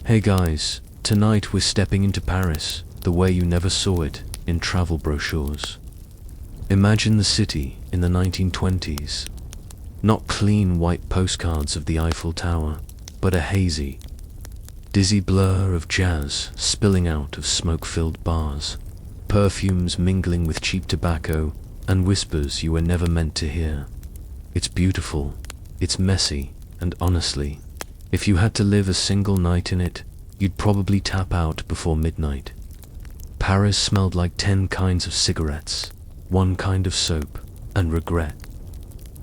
Hey guys, tonight we're stepping into Paris, the way you never saw it in travel brochures. Imagine the city in the 1920s. Not clean white postcards of the Eiffel Tower, but a hazy, dizzy blur of jazz spilling out of smoke-filled bars, perfumes mingling with cheap tobacco, and whispers you were never meant to hear. It's beautiful, it's messy, and honestly, if you had to live a single night in it, you'd probably tap out before midnight. Paris smelled like 10 kinds of cigarettes, 1 kind of soap, and regret.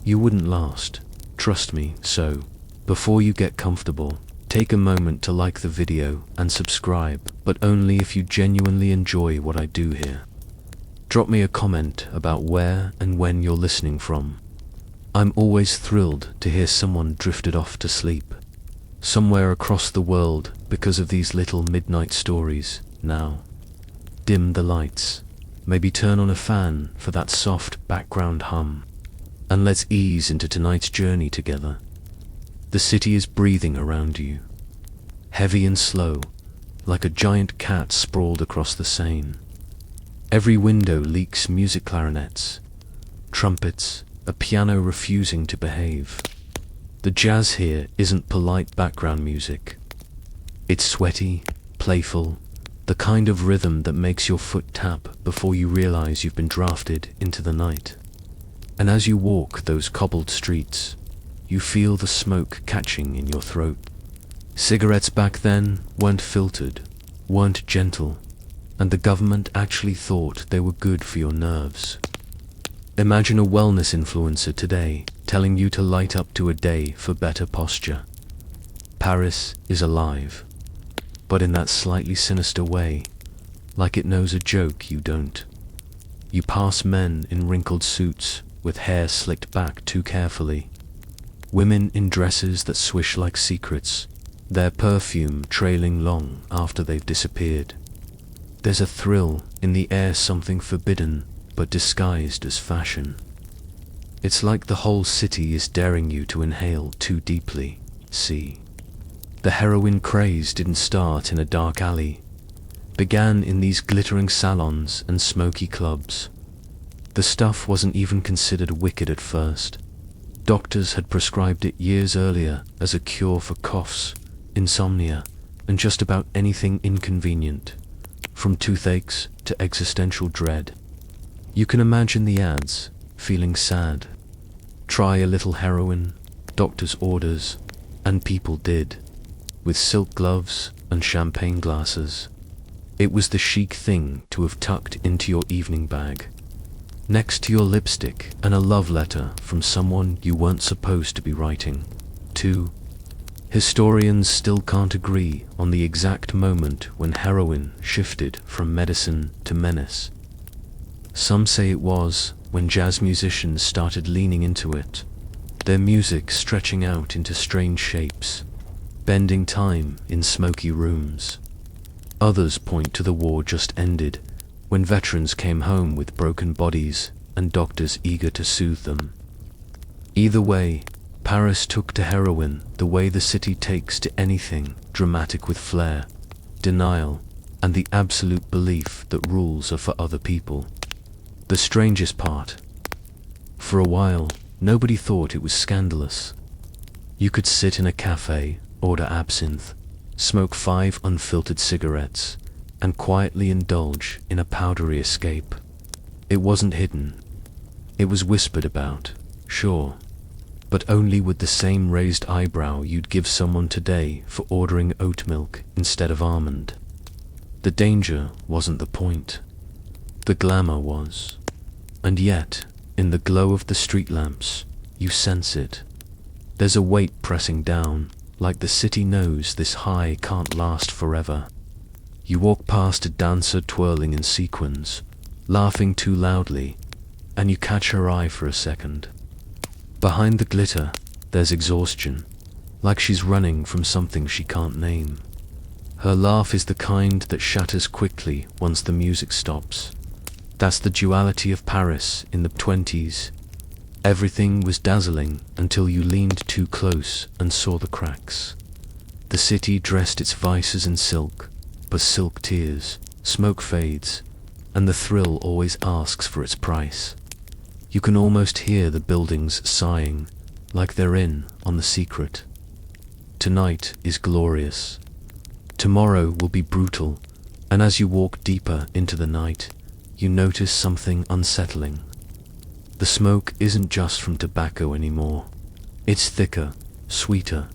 You wouldn't last, trust me, so, before you get comfortable, take a moment to like the video and subscribe, but only if you genuinely enjoy what I do here. Drop me a comment about where and when you're listening from. I'm always thrilled to hear someone drifted off to sleep somewhere across the world because of these little midnight stories. Now, dim the lights, maybe turn on a fan for that soft background hum, and let's ease into tonight's journey together. The city is breathing around you, heavy and slow, like a giant cat sprawled across the Seine. Every window leaks music clarinets, trumpets, a piano refusing to behave. The jazz here isn't polite background music. It's sweaty, playful, the kind of rhythm that makes your foot tap before you realize you've been drafted into the night. And as you walk those cobbled streets, you feel the smoke catching in your throat. Cigarettes back then weren't filtered, weren't gentle, and the government actually thought they were good for your nerves. Imagine a wellness influencer today telling you to light up to a day for better posture. Paris is alive, but in that slightly sinister way, like it knows a joke you don't. You pass men in wrinkled suits with hair slicked back too carefully, women in dresses that swish like secrets, their perfume trailing long after they've disappeared. There's a thrill in the air, something forbidden but disguised as fashion. It's like the whole city is daring you to inhale too deeply. See, the heroin craze didn't start in a dark alley, began in these glittering salons and smoky clubs. The stuff wasn't even considered wicked at first. Doctors had prescribed it years earlier as a cure for coughs, insomnia, and just about anything inconvenient, from toothaches to existential dread. You can imagine the ads, feeling sad. Try a little heroin, doctor's orders, and people did, with silk gloves and champagne glasses. It was the chic thing to have tucked into your evening bag, next to your lipstick and a love letter from someone you weren't supposed to be writing to. Historians still can't agree on the exact moment when heroin shifted from medicine to menace. Some say it was when jazz musicians started leaning into it, their music stretching out into strange shapes, bending time in smoky rooms. Others point to the war just ended, when veterans came home with broken bodies and doctors eager to soothe them. Either way, Paris took to heroin the way the city takes to anything dramatic with flair, denial, and the absolute belief that rules are for other people. The strangest part, for a while, nobody thought it was scandalous. You could sit in a cafe, order absinthe, smoke 5 unfiltered cigarettes, and quietly indulge in a powdery escape. It wasn't hidden. It was whispered about, sure, but only with the same raised eyebrow you'd give someone today for ordering oat milk instead of almond. The danger wasn't the point. The glamour was. And yet, in the glow of the street lamps, you sense it. There's a weight pressing down, like the city knows this high can't last forever. You walk past a dancer twirling in sequins, laughing too loudly, and you catch her eye for a second. Behind the glitter, there's exhaustion, like she's running from something she can't name. Her laugh is the kind that shatters quickly once the music stops. That's the duality of Paris in the 20s. Everything was dazzling until you leaned too close and saw the cracks. The city dressed its vices in silk, but silk tears, smoke fades, and the thrill always asks for its price. You can almost hear the buildings sighing, like they're in on the secret. Tonight is glorious. Tomorrow will be brutal, and as you walk deeper into the night, you notice something unsettling. The smoke isn't just from tobacco anymore. It's thicker, sweeter,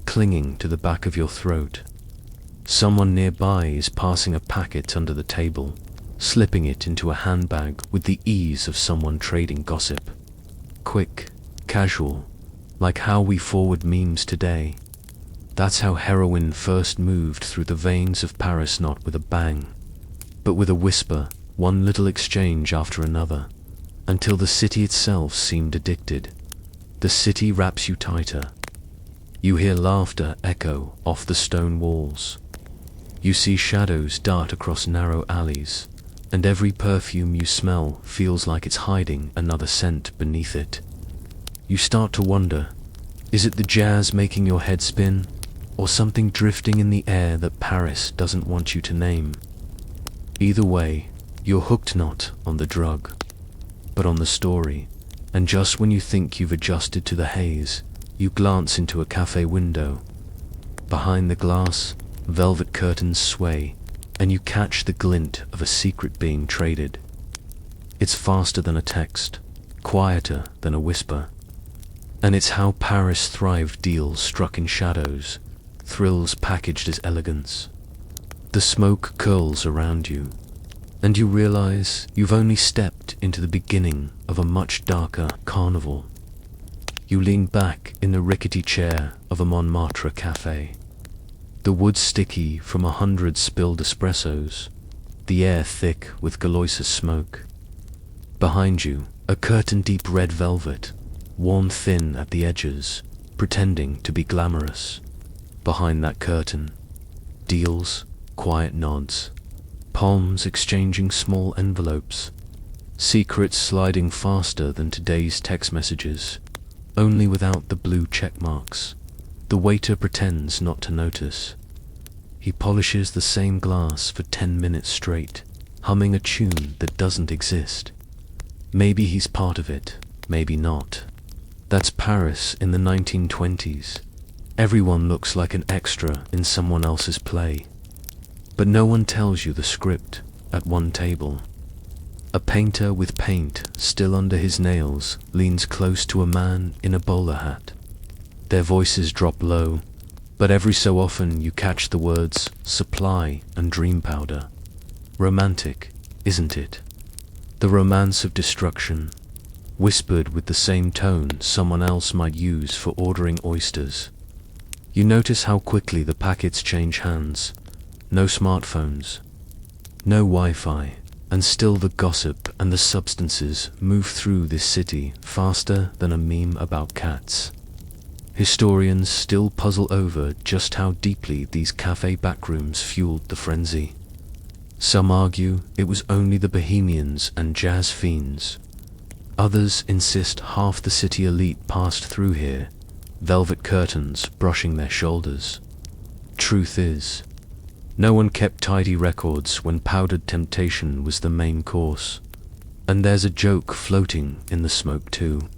clinging to the back of your throat. Someone nearby is passing a packet under the table, slipping it into a handbag with the ease of someone trading gossip. Quick, casual, like how we forward memes today. That's how heroin first moved through the veins of Paris, not with a bang, but with a whisper, one little exchange after another, until the city itself seemed addicted. The city wraps you tighter. You hear laughter echo off the stone walls. You see shadows dart across narrow alleys, and every perfume you smell feels like it's hiding another scent beneath it. You start to wonder, is it the jazz making your head spin, or something drifting in the air that Paris doesn't want you to name? Either way, you're hooked not on the drug, but on the story, and just when you think you've adjusted to the haze, you glance into a cafe window. Behind the glass, velvet curtains sway, and you catch the glint of a secret being traded. It's faster than a text, quieter than a whisper, and it's how Paris thrived: deals struck in shadows, thrills packaged as elegance. The smoke curls around you, and you realize you've only stepped into the beginning of a much darker carnival. You lean back in the rickety chair of a Montmartre cafe. The wood sticky from 100 spilled espressos, the air thick with Galoisa's smoke. Behind you, a curtain deep red velvet, worn thin at the edges, pretending to be glamorous. Behind that curtain, deals, quiet nods, palms exchanging small envelopes, secrets sliding faster than today's text messages, only without the blue check marks. The waiter pretends not to notice. He polishes the same glass for 10 minutes straight, humming a tune that doesn't exist. Maybe he's part of it, maybe not. That's Paris in the 1920s. Everyone looks like an extra in someone else's play. But no one tells you the script at one table. A painter with paint still under his nails leans close to a man in a bowler hat. Their voices drop low, but every so often you catch the words supply and dream powder. Romantic, isn't it? The romance of destruction, whispered with the same tone someone else might use for ordering oysters. You notice how quickly the packets change hands. No smartphones, no Wi-Fi, and still the gossip and the substances move through this city faster than a meme about cats. Historians still puzzle over just how deeply these cafe backrooms fueled the frenzy. Some argue it was only the bohemians and jazz fiends. Others insist half the city elite passed through here, velvet curtains brushing their shoulders. Truth is, no one kept tidy records when powdered temptation was the main course. And there's a joke floating in the smoke too.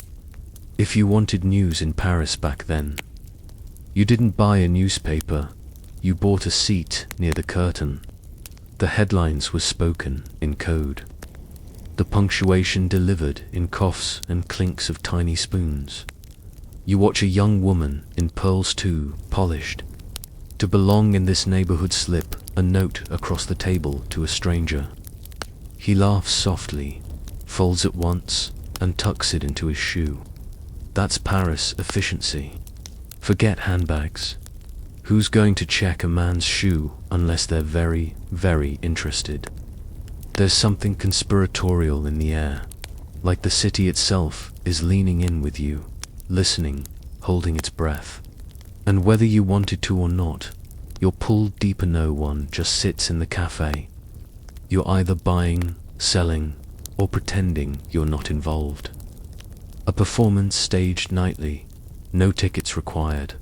If you wanted news in Paris back then, you didn't buy a newspaper, you bought a seat near the curtain. The headlines were spoken in code. The punctuation delivered in coughs and clinks of tiny spoons. You watch a young woman in pearls too, polished. To belong in this neighborhood, slip a note across the table to a stranger. He laughs softly, folds it once, and tucks it into his shoe. That's Paris efficiency. Forget handbags. Who's going to check a man's shoe unless they're very, very interested? There's something conspiratorial in the air, like the city itself is leaning in with you, listening, holding its breath. And whether you wanted to or not, you're pulled deeper. No one just sits in the cafe. You're either buying, selling, or pretending you're not involved. A performance staged nightly, no tickets required.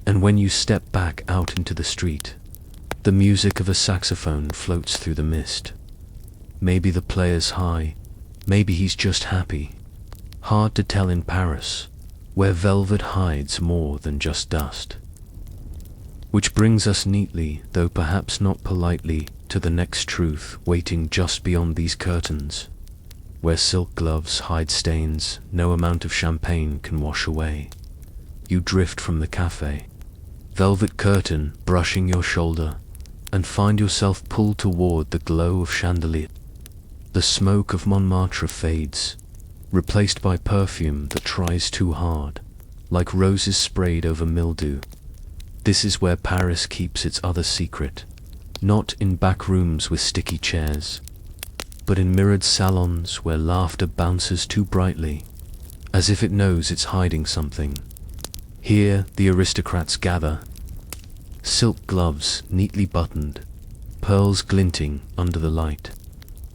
And when you step back out into the street, the music of a saxophone floats through the mist. Maybe the player's high, maybe he's just happy. Hard to tell in Paris, where velvet hides more than just dust. Which brings us neatly, though perhaps not politely, to the next truth waiting just beyond these curtains, where silk gloves hide stains no amount of champagne can wash away. You drift from the cafe, velvet curtain brushing your shoulder, and find yourself pulled toward the glow of chandelier. The smoke of Montmartre fades, replaced by perfume that tries too hard, like roses sprayed over mildew. This is where Paris keeps its other secret, not in backrooms with sticky chairs, but in mirrored salons where laughter bounces too brightly, as if it knows it's hiding something. Here the aristocrats gather, silk gloves neatly buttoned, pearls glinting under the light.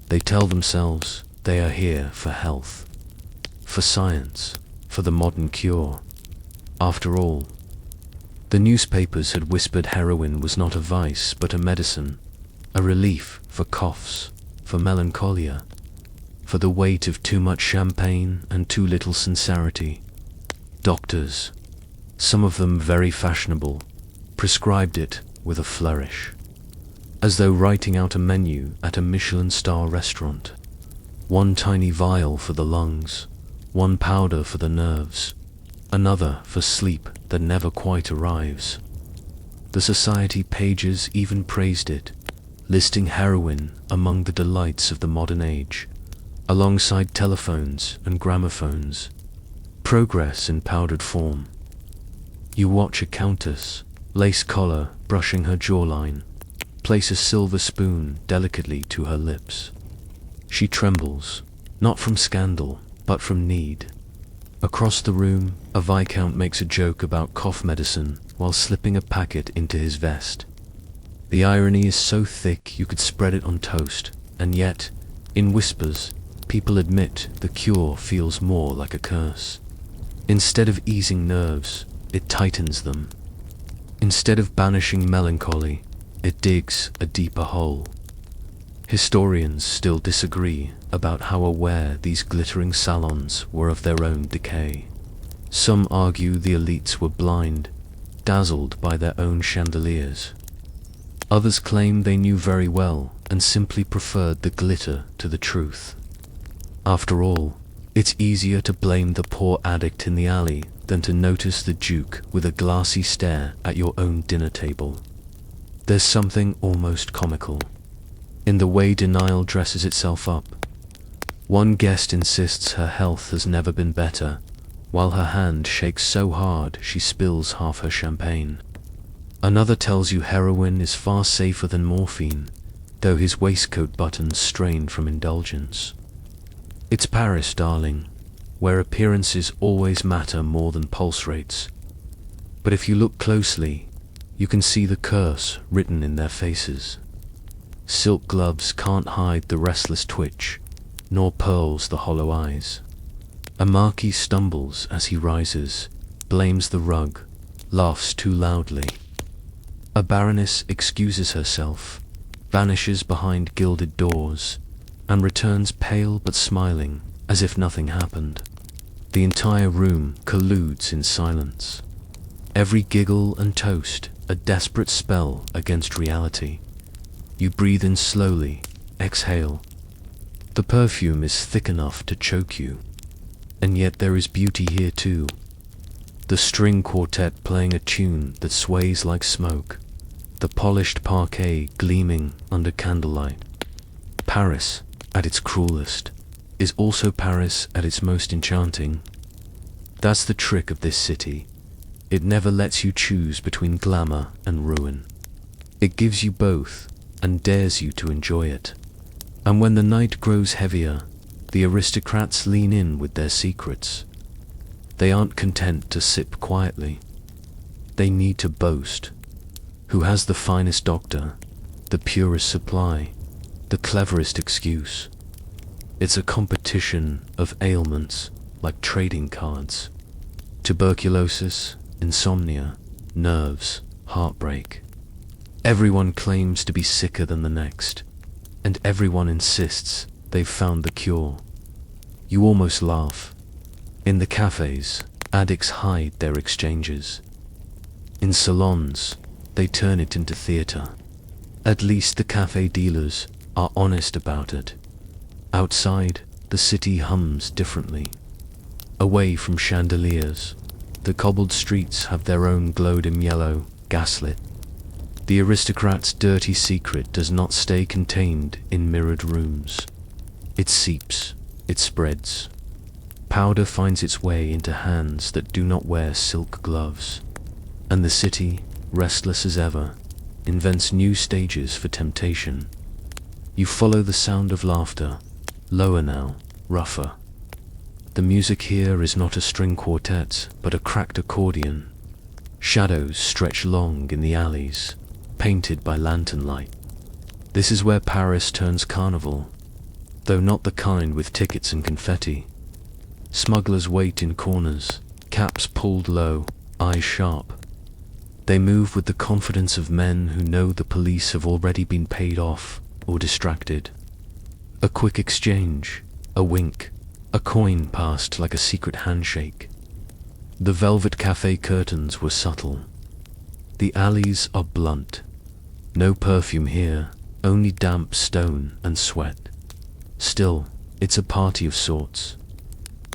They tell themselves they are here for health, for science, for the modern cure. After all, the newspapers had whispered heroin was not a vice but a medicine, a relief for coughs, for melancholia, for the weight of too much champagne and too little sincerity. Doctors, some of them very fashionable, prescribed it with a flourish, as though writing out a menu at a Michelin star restaurant. One tiny vial for the lungs, one powder for the nerves, another for sleep that never quite arrives. The society pages even praised it, listing heroin among the delights of the modern age, alongside telephones and gramophones. Progress in powdered form. You watch a countess, lace collar brushing her jawline, place a silver spoon delicately to her lips. She trembles, not from scandal, but from need. Across the room, a viscount makes a joke about cough medicine while slipping a packet into his vest. The irony is so thick you could spread it on toast, and yet, in whispers, people admit the cure feels more like a curse. Instead of easing nerves, it tightens them. Instead of banishing melancholy, it digs a deeper hole. Historians still disagree about how aware these glittering salons were of their own decay. Some argue the elites were blind, dazzled by their own chandeliers. Others claim they knew very well and simply preferred the glitter to the truth. After all, it's easier to blame the poor addict in the alley than to notice the duke with a glassy stare at your own dinner table. There's something almost comical in the way denial dresses itself up. One guest insists her health has never been better, while her hand shakes so hard she spills half her champagne. Another tells you heroin is far safer than morphine, though his waistcoat buttons strain from indulgence. It's Paris, darling, where appearances always matter more than pulse rates. But if you look closely, you can see the curse written in their faces. Silk gloves can't hide the restless twitch, nor pearls the hollow eyes. A marquis stumbles as he rises, blames the rug, laughs too loudly. A baroness excuses herself, vanishes behind gilded doors, and returns pale but smiling, as if nothing happened. The entire room colludes in silence. Every giggle and toast a desperate spell against reality. You breathe in slowly, exhale. The perfume is thick enough to choke you. And yet there is beauty here too. The string quartet playing a tune that sways like smoke. The polished parquet gleaming under candlelight. Paris, at its cruelest, is also Paris at its most enchanting. That's the trick of this city. It never lets you choose between glamour and ruin. It gives you both, and dares you to enjoy it. And when the night grows heavier, the aristocrats lean in with their secrets. They aren't content to sip quietly. They need to boast. Who has the finest doctor, the purest supply, the cleverest excuse? It's a competition of ailments like trading cards. Tuberculosis, insomnia, nerves, heartbreak. Everyone claims to be sicker than the next, and everyone insists they've found the cure. You almost laugh. In the cafés, addicts hide their exchanges. In salons, they turn it into theater. At least the cafe dealers are honest about it. Outside, the city hums differently. Away from chandeliers, the cobbled streets have their own glowed-in yellow, gaslit. The aristocrat's dirty secret does not stay contained in mirrored rooms. It seeps, it spreads. Powder finds its way into hands that do not wear silk gloves. And the city, restless as ever, invents new stages for temptation. You follow the sound of laughter, lower now, rougher. The music here is not a string quartet, but a cracked accordion. Shadows stretch long in the alleys, painted by lantern light. This is where Paris turns carnival, though not the kind with tickets and confetti. Smugglers wait in corners, caps pulled low, eyes sharp. They move with the confidence of men who know the police have already been paid off or distracted. A quick exchange, a wink, a coin passed like a secret handshake. The velvet cafe curtains were subtle. The alleys are blunt. No perfume here, only damp stone and sweat. Still, it's a party of sorts.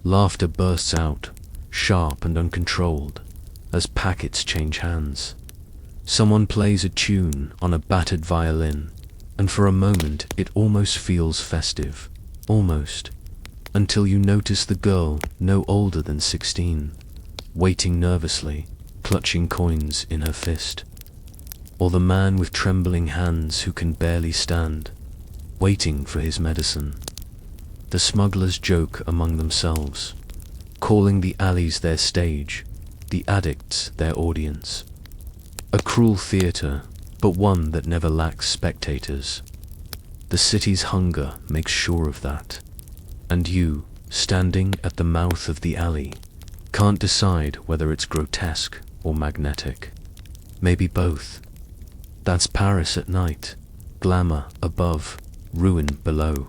Laughter bursts out, sharp and uncontrolled, as packets change hands. Someone plays a tune on a battered violin, and for a moment it almost feels festive. Almost. Until you notice the girl no older than 16, waiting nervously, clutching coins in her fist. Or the man with trembling hands who can barely stand, waiting for his medicine. The smugglers joke among themselves, calling the alleys their stage, the addicts their audience. A cruel theater, but one that never lacks spectators. The city's hunger makes sure of that. And you, standing at the mouth of the alley, can't decide whether it's grotesque or magnetic. Maybe both. That's Paris at night, glamour above, ruin below.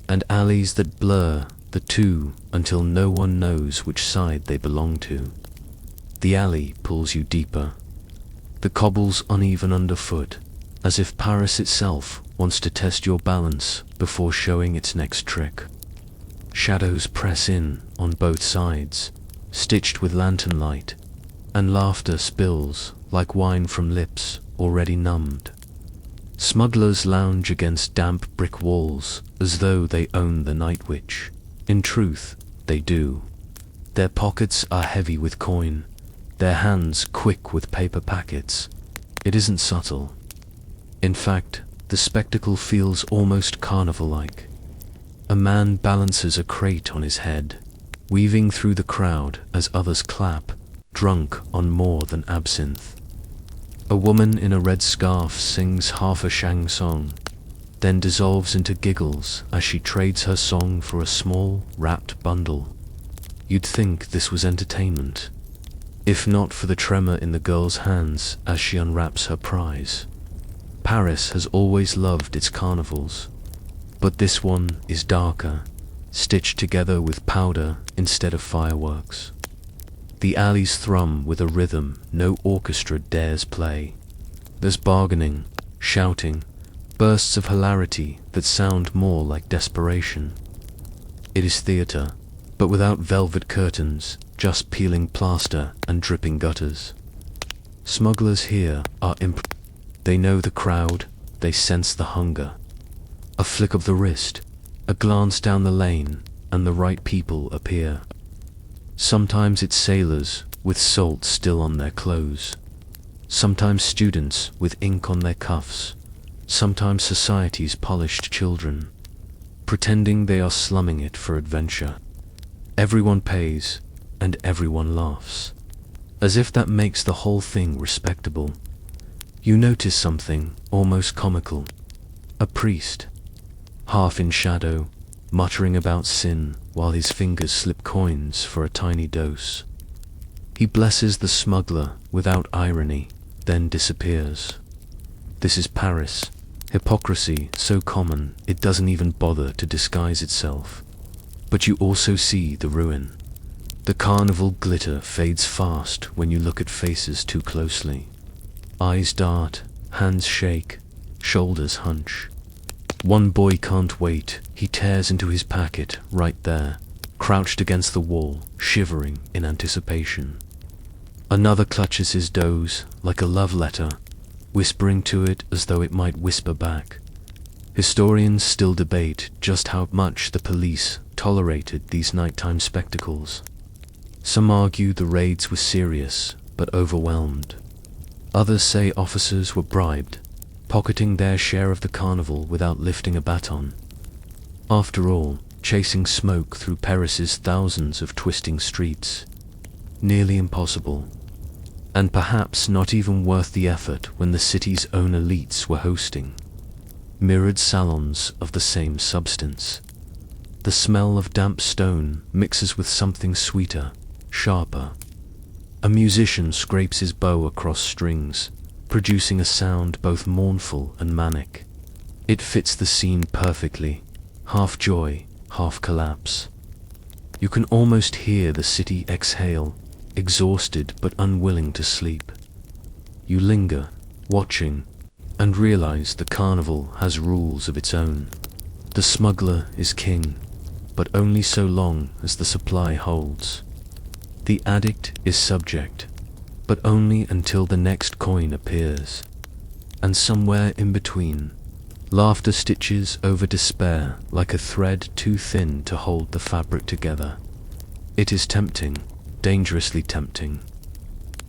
And alleys that blur the two until no one knows which side they belong to. The alley pulls you deeper. The cobbles uneven underfoot, as if Paris itself wants to test your balance before showing its next trick. Shadows press in on both sides, stitched with lantern light, and laughter spills like wine from lips already numbed. Smugglers lounge against damp brick walls as though they own the night witch. In truth, they do. Their pockets are heavy with coin, their hands quick with paper packets. It isn't subtle. In fact, the spectacle feels almost carnival-like. A man balances a crate on his head, weaving through the crowd as others clap, drunk on more than absinthe. A woman in a red scarf sings half a Shang song, then dissolves into giggles as she trades her song for a small, wrapped bundle. You'd think this was entertainment, if not for the tremor in the girl's hands as she unwraps her prize. Paris has always loved its carnivals, but this one is darker, stitched together with powder instead of fireworks. The alleys thrum with a rhythm no orchestra dares play. There's bargaining, shouting, bursts of hilarity that sound more like desperation. It is theater, but without velvet curtains, just peeling plaster and dripping gutters. Smugglers here are they know the crowd, they sense the hunger. A flick of the wrist, a glance down the lane, and the right people appear. Sometimes it's sailors with salt still on their clothes. Sometimes students with ink on their cuffs. Sometimes society's polished children, pretending they are slumming it for adventure. Everyone pays, and everyone laughs, as if that makes the whole thing respectable. You notice something almost comical. A priest, half in shadow, muttering about sin while his fingers slip coins for a tiny dose. He blesses the smuggler without irony, then disappears. This is Paris. Hypocrisy so common it doesn't even bother to disguise itself. But you also see the ruin. The carnival glitter fades fast when you look at faces too closely. Eyes dart, hands shake, shoulders hunch. One boy can't wait, he tears into his packet right there, crouched against the wall, shivering in anticipation. Another clutches his doze like a love letter, whispering to it as though it might whisper back. Historians still debate just how much the police tolerated these nighttime spectacles. Some argue the raids were serious but overwhelmed. Others say officers were bribed, pocketing their share of the carnival without lifting a baton. After all, chasing smoke through Paris's thousands of twisting streets, nearly impossible, and perhaps not even worth the effort when the city's own elites were hosting mirrored salons of the same substance. The smell of damp stone mixes with something sweeter, sharper. A musician scrapes his bow across strings, producing a sound both mournful and manic. It fits the scene perfectly, half joy, half collapse. You can almost hear the city exhale, exhausted but unwilling to sleep. You linger, watching, and realize the carnival has rules of its own. The smuggler is king, but only so long as the supply holds. The addict is subject, but only until the next coin appears. And somewhere in between, laughter stitches over despair like a thread too thin to hold the fabric together. It is tempting, dangerously tempting.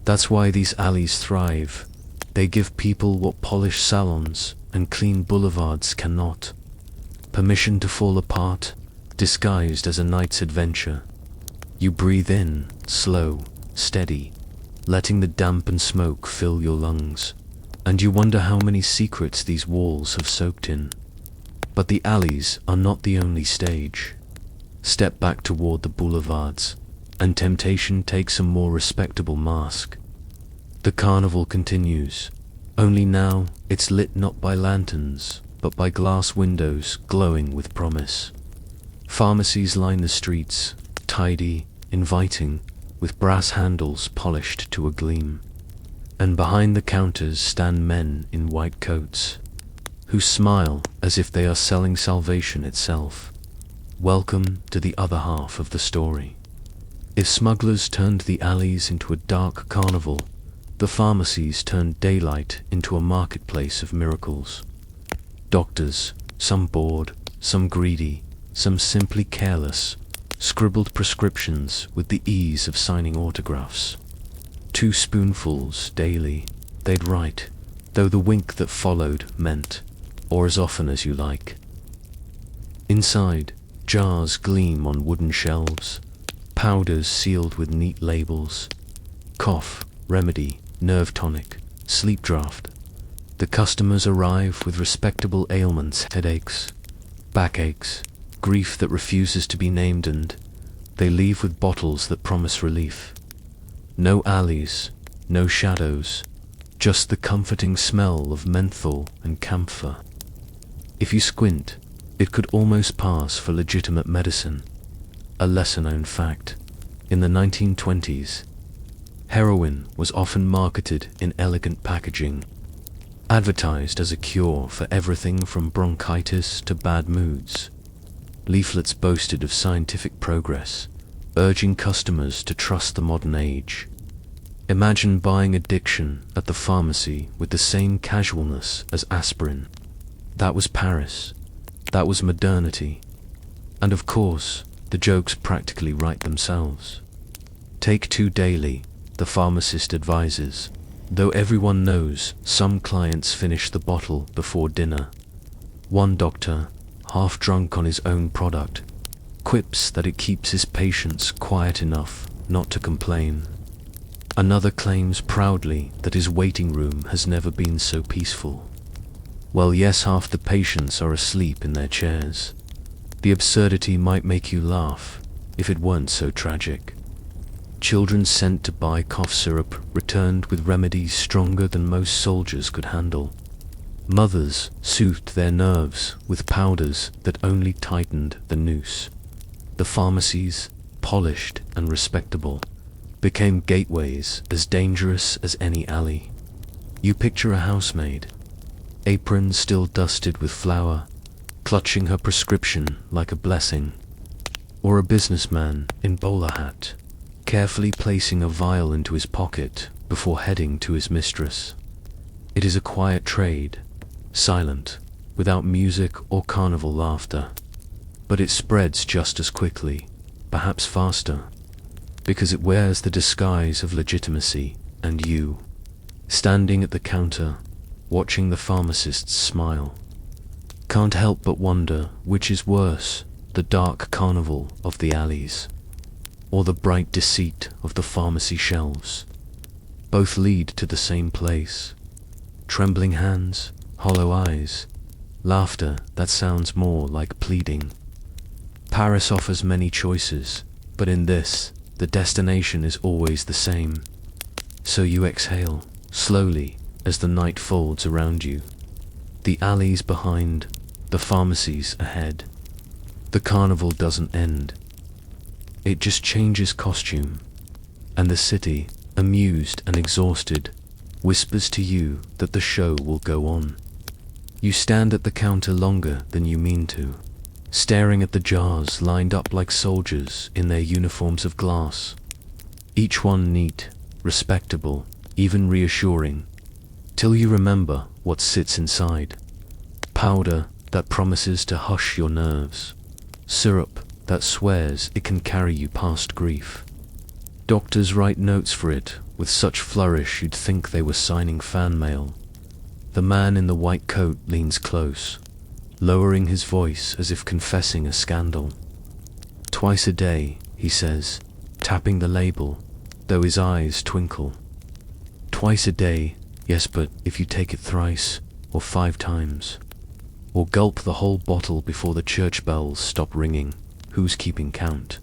That's why these alleys thrive. They give people what polished salons and clean boulevards cannot. Permission to fall apart, disguised as a night's adventure. You breathe in, slow, steady, letting the damp and smoke fill your lungs, and you wonder how many secrets these walls have soaked in. But the alleys are not the only stage. Step back toward the boulevards, and temptation takes a more respectable mask. The carnival continues, only now it's lit not by lanterns, but by glass windows glowing with promise. Pharmacies line the streets, tidy, inviting, with brass handles polished to a gleam. And behind the counters stand men in white coats, who smile as if they are selling salvation itself. Welcome to the other half of the story. If smugglers turned the alleys into a dark carnival, the pharmacies turned daylight into a marketplace of miracles. Doctors, some bored, some greedy, some simply careless, scribbled prescriptions with the ease of signing autographs. 2 spoonfuls daily, they'd write, though the wink that followed meant, or as often as you like. Inside, jars gleam on wooden shelves, powders sealed with neat labels. Cough, remedy, nerve tonic, sleep draft. The customers arrive with respectable ailments, headaches, backaches, grief that refuses to be named, and they leave with bottles that promise relief. No alleys, no shadows, just the comforting smell of menthol and camphor. If you squint, it could almost pass for legitimate medicine. A lesser-known fact, in the 1920s, heroin was often marketed in elegant packaging, advertised as a cure for everything from bronchitis to bad moods. Leaflets boasted of scientific progress, urging customers to trust the modern age. Imagine buying addiction at the pharmacy with the same casualness as aspirin. That was Paris. That was modernity. And of course, the jokes practically write themselves. Take 2 daily, the pharmacist advises, though everyone knows some clients finish the bottle before dinner. One doctor, half drunk on his own product, quips that it keeps his patients quiet enough not to complain. Another claims proudly that his waiting room has never been so peaceful. Well, yes, half the patients are asleep in their chairs. The absurdity might make you laugh if it weren't so tragic. Children sent to buy cough syrup returned with remedies stronger than most soldiers could handle. Mothers soothed their nerves with powders that only tightened the noose. The pharmacies, polished and respectable, became gateways as dangerous as any alley. You picture a housemaid, apron still dusted with flour, clutching her prescription like a blessing, or a businessman in bowler hat, carefully placing a vial into his pocket before heading to his mistress. It is a quiet trade, silent, without music or carnival laughter, but it spreads just as quickly, perhaps faster, because it wears the disguise of legitimacy, and you, standing at the counter, watching the pharmacists smile, can't help but wonder which is worse, the dark carnival of the alleys, or the bright deceit of the pharmacy shelves. Both lead to the same place. Trembling hands, hollow eyes, laughter that sounds more like pleading. Paris offers many choices, but in this, the destination is always the same. So you exhale, slowly, as the night folds around you. The alleys behind, the pharmacies ahead. The carnival doesn't end. It just changes costume, and the city, amused and exhausted, whispers to you that the show will go on. You stand at the counter longer than you mean to, staring at the jars lined up like soldiers in their uniforms of glass, each one neat, respectable, even reassuring, till you remember what sits inside. Powder that promises to hush your nerves, syrup that swears it can carry you past grief. Doctors write notes for it with such flourish you'd think they were signing fan mail. The man in the white coat leans close, lowering his voice as if confessing a scandal. Twice a day, he says, tapping the label, though his eyes twinkle. Twice a day, yes, but if you take it thrice, or 5 times, or gulp the whole bottle before the church bells stop ringing, who's keeping count?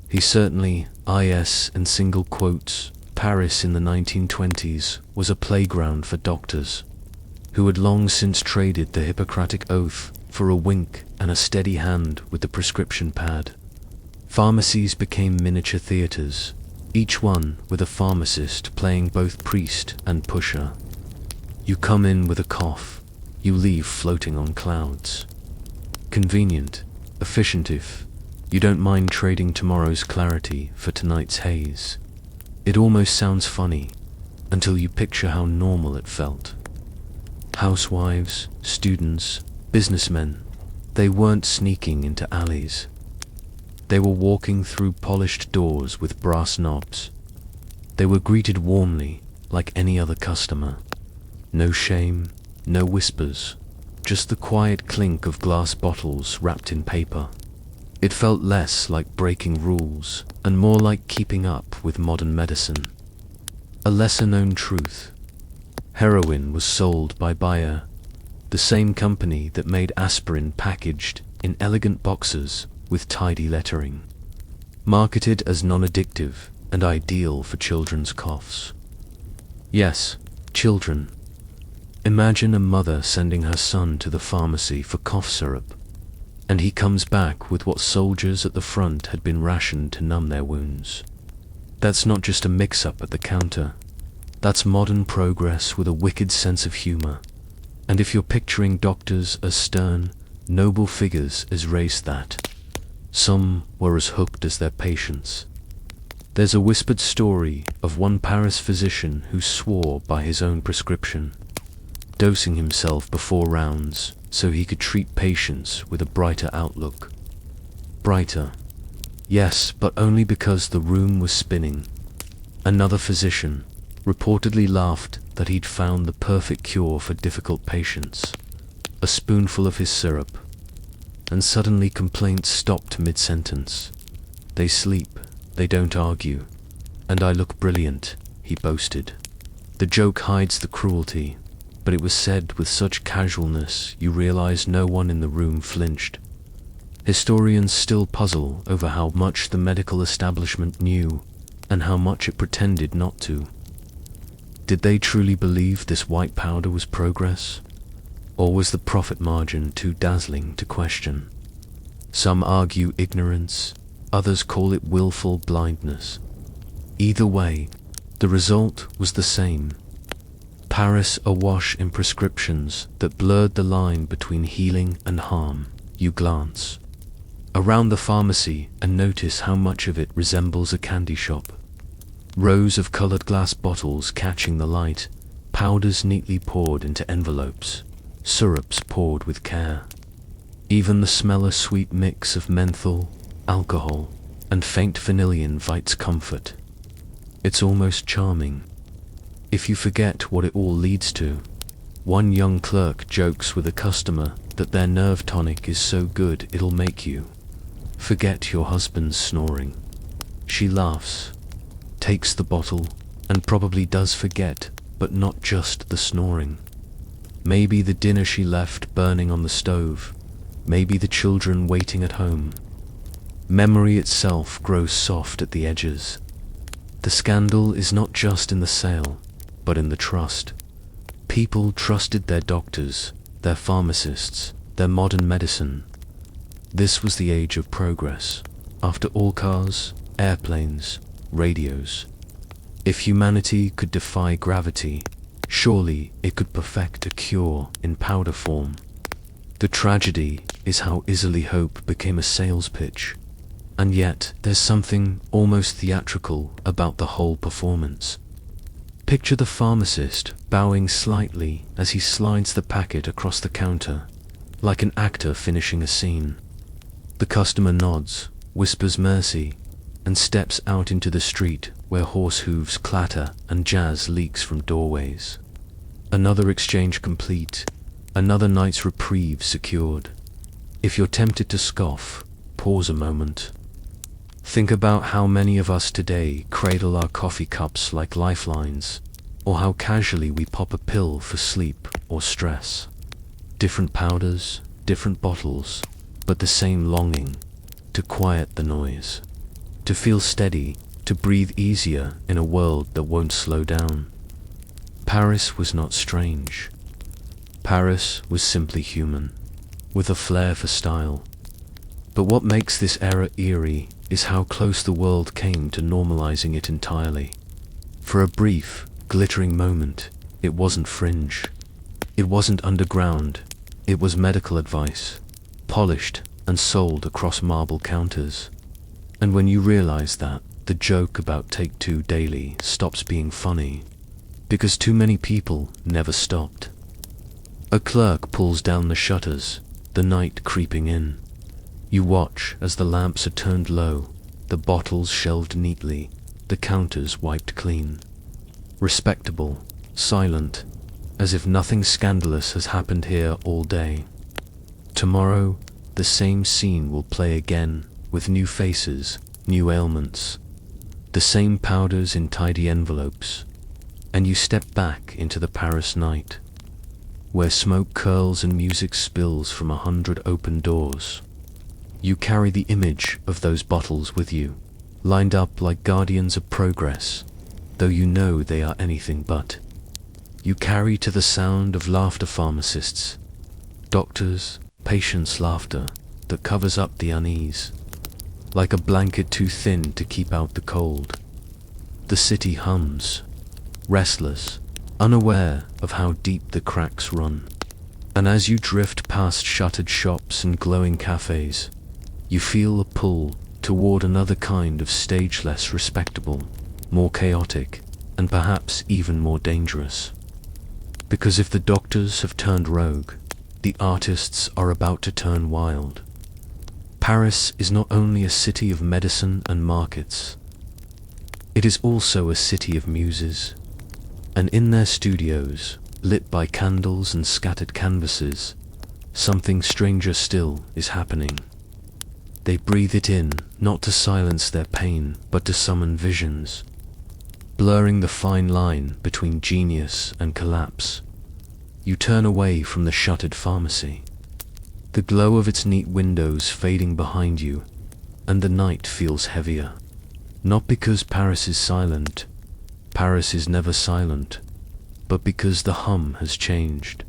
He certainly, in single quotes, Paris in the 1920s was a playground for doctors, who had long since traded the Hippocratic oath for a wink and a steady hand with the prescription pad. Pharmacies became miniature theaters, each one with a pharmacist playing both priest and pusher. You come in with a cough, you leave floating on clouds. Convenient, efficient if you don't mind trading tomorrow's clarity for tonight's haze. It almost sounds funny, until you picture how normal it felt. Housewives, students, businessmen, they weren't sneaking into alleys. They were walking through polished doors with brass knobs. They were greeted warmly, like any other customer. No shame, no whispers, just the quiet clink of glass bottles wrapped in paper. It felt less like breaking rules and more like keeping up with modern medicine. A lesser-known truth. Heroin was sold by Bayer, the same company that made aspirin packaged in elegant boxes with tidy lettering, marketed as non-addictive and ideal for children's coughs. Yes, children. Imagine a mother sending her son to the pharmacy for cough syrup, and he comes back with what soldiers at the front had been rationed to numb their wounds. That's not just a mix-up at the counter. That's modern progress with a wicked sense of humor. And if you're picturing doctors as stern, noble figures, erase that. Some were as hooked as their patients. There's a whispered story of one Paris physician who swore by his own prescription, dosing himself before rounds so he could treat patients with a brighter outlook. Brighter. Yes, but only because the room was spinning. Another physician reportedly laughed that he'd found the perfect cure for difficult patients. A spoonful of his syrup, and suddenly complaints stopped mid-sentence. They sleep, they don't argue, and I look brilliant, he boasted. The joke hides the cruelty, but it was said with such casualness you realize no one in the room flinched. Historians still puzzle over how much the medical establishment knew and how much it pretended not to. Did they truly believe this white powder was progress? Or was the profit margin too dazzling to question? Some argue ignorance, others call it willful blindness. Either way, the result was the same. Paris awash in prescriptions that blurred the line between healing and harm. You glance around the pharmacy and notice how much of it resembles a candy shop. Rows of colored glass bottles catching the light, powders neatly poured into envelopes, syrups poured with care. Even the smell a sweet mix of menthol, alcohol, and faint vanilla invites comfort. It's almost charming. If you forget what it all leads to, one young clerk jokes with a customer that their nerve tonic is so good it'll make you forget your husband's snoring. She laughs, takes the bottle, and probably does forget, but not just the snoring. Maybe the dinner she left burning on the stove, maybe the children waiting at home. Memory itself grows soft at the edges. The scandal is not just in the sale, but in the trust. People trusted their doctors, their pharmacists, their modern medicine. This was the age of progress. After all cars, airplanes, radios. If humanity could defy gravity, surely it could perfect a cure in powder form. The tragedy is how easily hope became a sales pitch. And yet, there's something almost theatrical about the whole performance. Picture the pharmacist bowing slightly as he slides the packet across the counter, like an actor finishing a scene. The customer nods, whispers mercy, and steps out into the street where horse hooves clatter and jazz leaks from doorways. Another exchange complete, another night's reprieve secured. If you're tempted to scoff, pause a moment. Think about how many of us today cradle our coffee cups like lifelines, or how casually we pop a pill for sleep or stress. Different powders, different bottles, but the same longing to quiet the noise, to feel steady, to breathe easier in a world that won't slow down. Paris was not strange. Paris was simply human, with a flair for style. But what makes this era eerie is how close the world came to normalizing it entirely. For a brief, glittering moment, it wasn't fringe. It wasn't underground. It was medical advice, polished and sold across marble counters. And when you realize that, the joke about Take Two Daily stops being funny, because too many people never stopped. A clerk pulls down the shutters, the night creeping in. You watch as the lamps are turned low, the bottles shelved neatly, the counters wiped clean. Respectable, silent, as if nothing scandalous has happened here all day. Tomorrow, the same scene will play again, with new faces, new ailments, the same powders in tidy envelopes, and you step back into the Paris night, where smoke curls and music spills from 100 open doors. You carry the image of those bottles with you, lined up like guardians of progress, though you know they are anything but. You carry to the sound of laughter pharmacists, doctors, patients' laughter that covers up the unease, like a blanket too thin to keep out the cold. The city hums, restless, unaware of how deep the cracks run. And as you drift past shuttered shops and glowing cafés, you feel a pull toward another kind of stage, less respectable, more chaotic, and perhaps even more dangerous. Because if the doctors have turned rogue, the artists are about to turn wild. Paris is not only a city of medicine and markets, it is also a city of muses. And in their studios, lit by candles and scattered canvases, something stranger still is happening. They breathe it in, not to silence their pain, but to summon visions, blurring the fine line between genius and collapse. You turn away from the shuttered pharmacy, the glow of its neat windows fading behind you, and the night feels heavier. Not because Paris is silent, Paris is never silent, but because the hum has changed.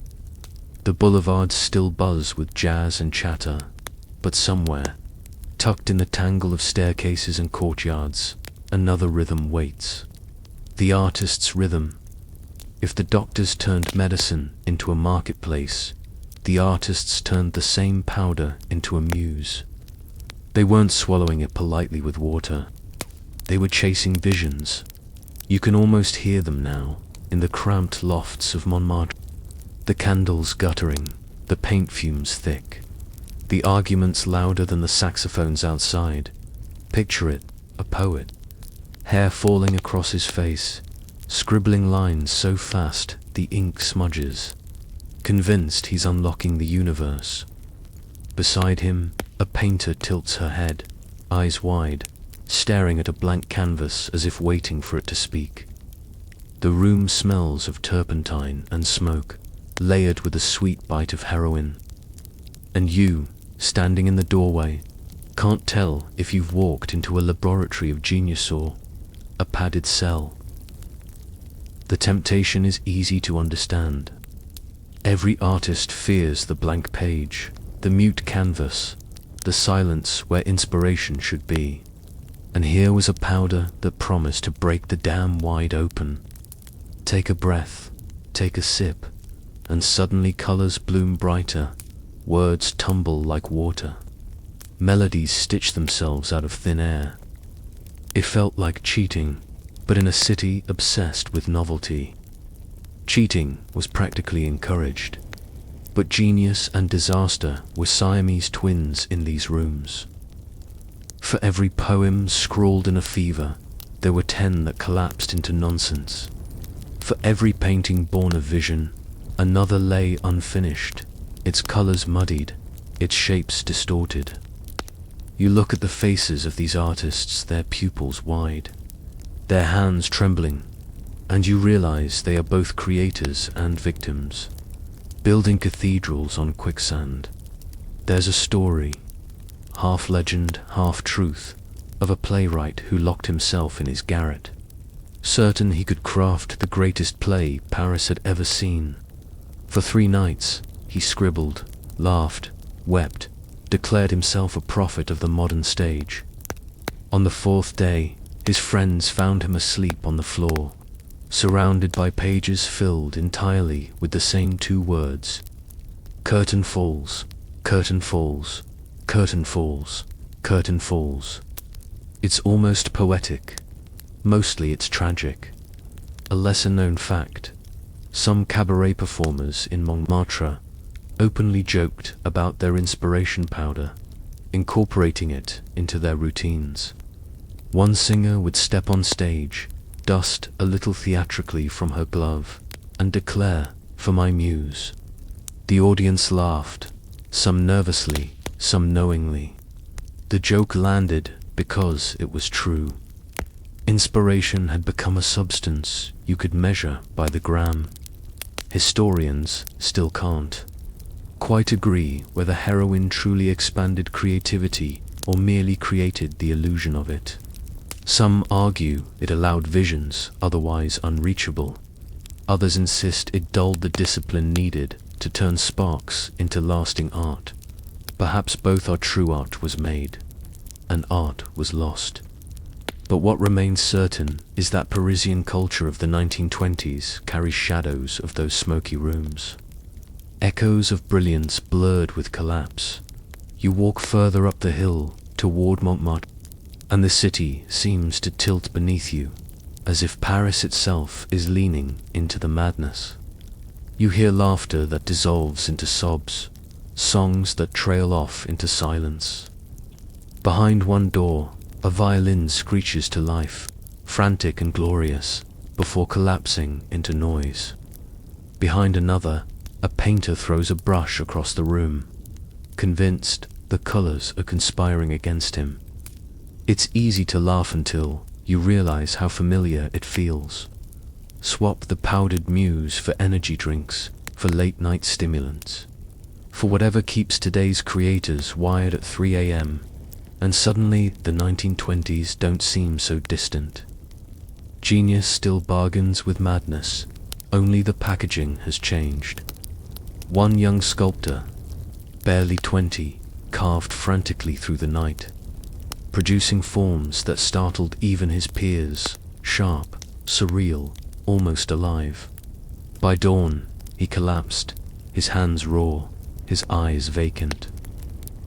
The boulevards still buzz with jazz and chatter, but somewhere, tucked in the tangle of staircases and courtyards, another rhythm waits. The artist's rhythm. If the doctors turned medicine into a marketplace, the artists turned the same powder into a muse. They weren't swallowing it politely with water. They were chasing visions. You can almost hear them now, in the cramped lofts of Montmartre. The candles guttering, the paint fumes thick, the arguments louder than the saxophones outside. Picture it, a poet, hair falling across his face, scribbling lines so fast the ink smudges, convinced he's unlocking the universe. Beside him, a painter tilts her head, eyes wide, staring at a blank canvas as if waiting for it to speak. The room smells of turpentine and smoke, layered with a sweet bite of heroin. And you, standing in the doorway, can't tell if you've walked into a laboratory of genius or a padded cell. The temptation is easy to understand. Every artist fears the blank page, the mute canvas, the silence where inspiration should be. And here was a powder that promised to break the dam wide open. Take a breath, take a sip, and suddenly colors bloom brighter, words tumble like water. Melodies stitch themselves out of thin air. It felt like cheating, but in a city obsessed with novelty. Cheating was practically encouraged, but genius and disaster were Siamese twins in these rooms. For every poem scrawled in a fever, there were 10 that collapsed into nonsense. For every painting born of vision, another lay unfinished, its colors muddied, its shapes distorted. You look at the faces of these artists, their pupils wide, their hands trembling, and you realize they are both creators and victims, building cathedrals on quicksand. There's a story, half legend, half truth, of a playwright who locked himself in his garret, certain he could craft the greatest play Paris had ever seen. For 3 nights, he scribbled, laughed, wept, declared himself a prophet of the modern stage. On the 4th day, his friends found him asleep on the floor, surrounded by pages filled entirely with the same 2 words. Curtain falls, curtain falls, curtain falls, curtain falls. It's almost poetic. Mostly it's tragic. A lesser-known fact. Some cabaret performers in Montmartre openly joked about their inspiration powder, incorporating it into their routines. One singer would step on stage, dust a little theatrically from her glove, and declare, "For my muse." The audience laughed, some nervously, some knowingly. The joke landed because it was true. Inspiration had become a substance you could measure by the gram. Historians still can't quite agree whether heroin truly expanded creativity or merely created the illusion of it. Some argue it allowed visions otherwise unreachable. Others insist it dulled the discipline needed to turn sparks into lasting art. Perhaps both are true. Art was made, and art was lost. But what remains certain is that Parisian culture of the 1920s carries shadows of those smoky rooms. Echoes of brilliance blurred with collapse. You walk further up the hill toward Montmartre, and the city seems to tilt beneath you, as if Paris itself is leaning into the madness. You hear laughter that dissolves into sobs, songs that trail off into silence. Behind one door, a violin screeches to life, frantic and glorious, before collapsing into noise. Behind another, a painter throws a brush across the room, convinced the colors are conspiring against him. It's easy to laugh until you realize how familiar it feels. Swap the powdered muse for energy drinks, for late-night stimulants, for whatever keeps today's creators wired at 3 a.m., and suddenly the 1920s don't seem so distant. Genius still bargains with madness, only the packaging has changed. One young sculptor, barely 20, carved frantically through the night, producing forms that startled even his peers, sharp, surreal, almost alive. By dawn, he collapsed, his hands raw, his eyes vacant.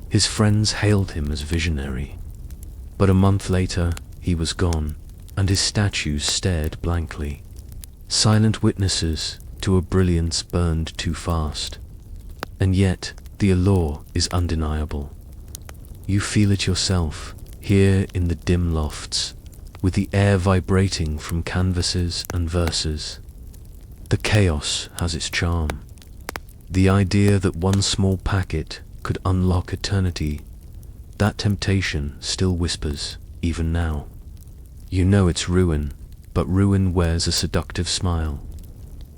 His friends hailed him as visionary. But a month later, he was gone, and his statues stared blankly, silent witnesses to a brilliance burned too fast. And yet, the allure is undeniable. You feel it yourself, here in the dim lofts, with the air vibrating from canvases and verses. The chaos has its charm. The idea that one small packet could unlock eternity, that temptation still whispers, even now. You know it's ruin, but ruin wears a seductive smile.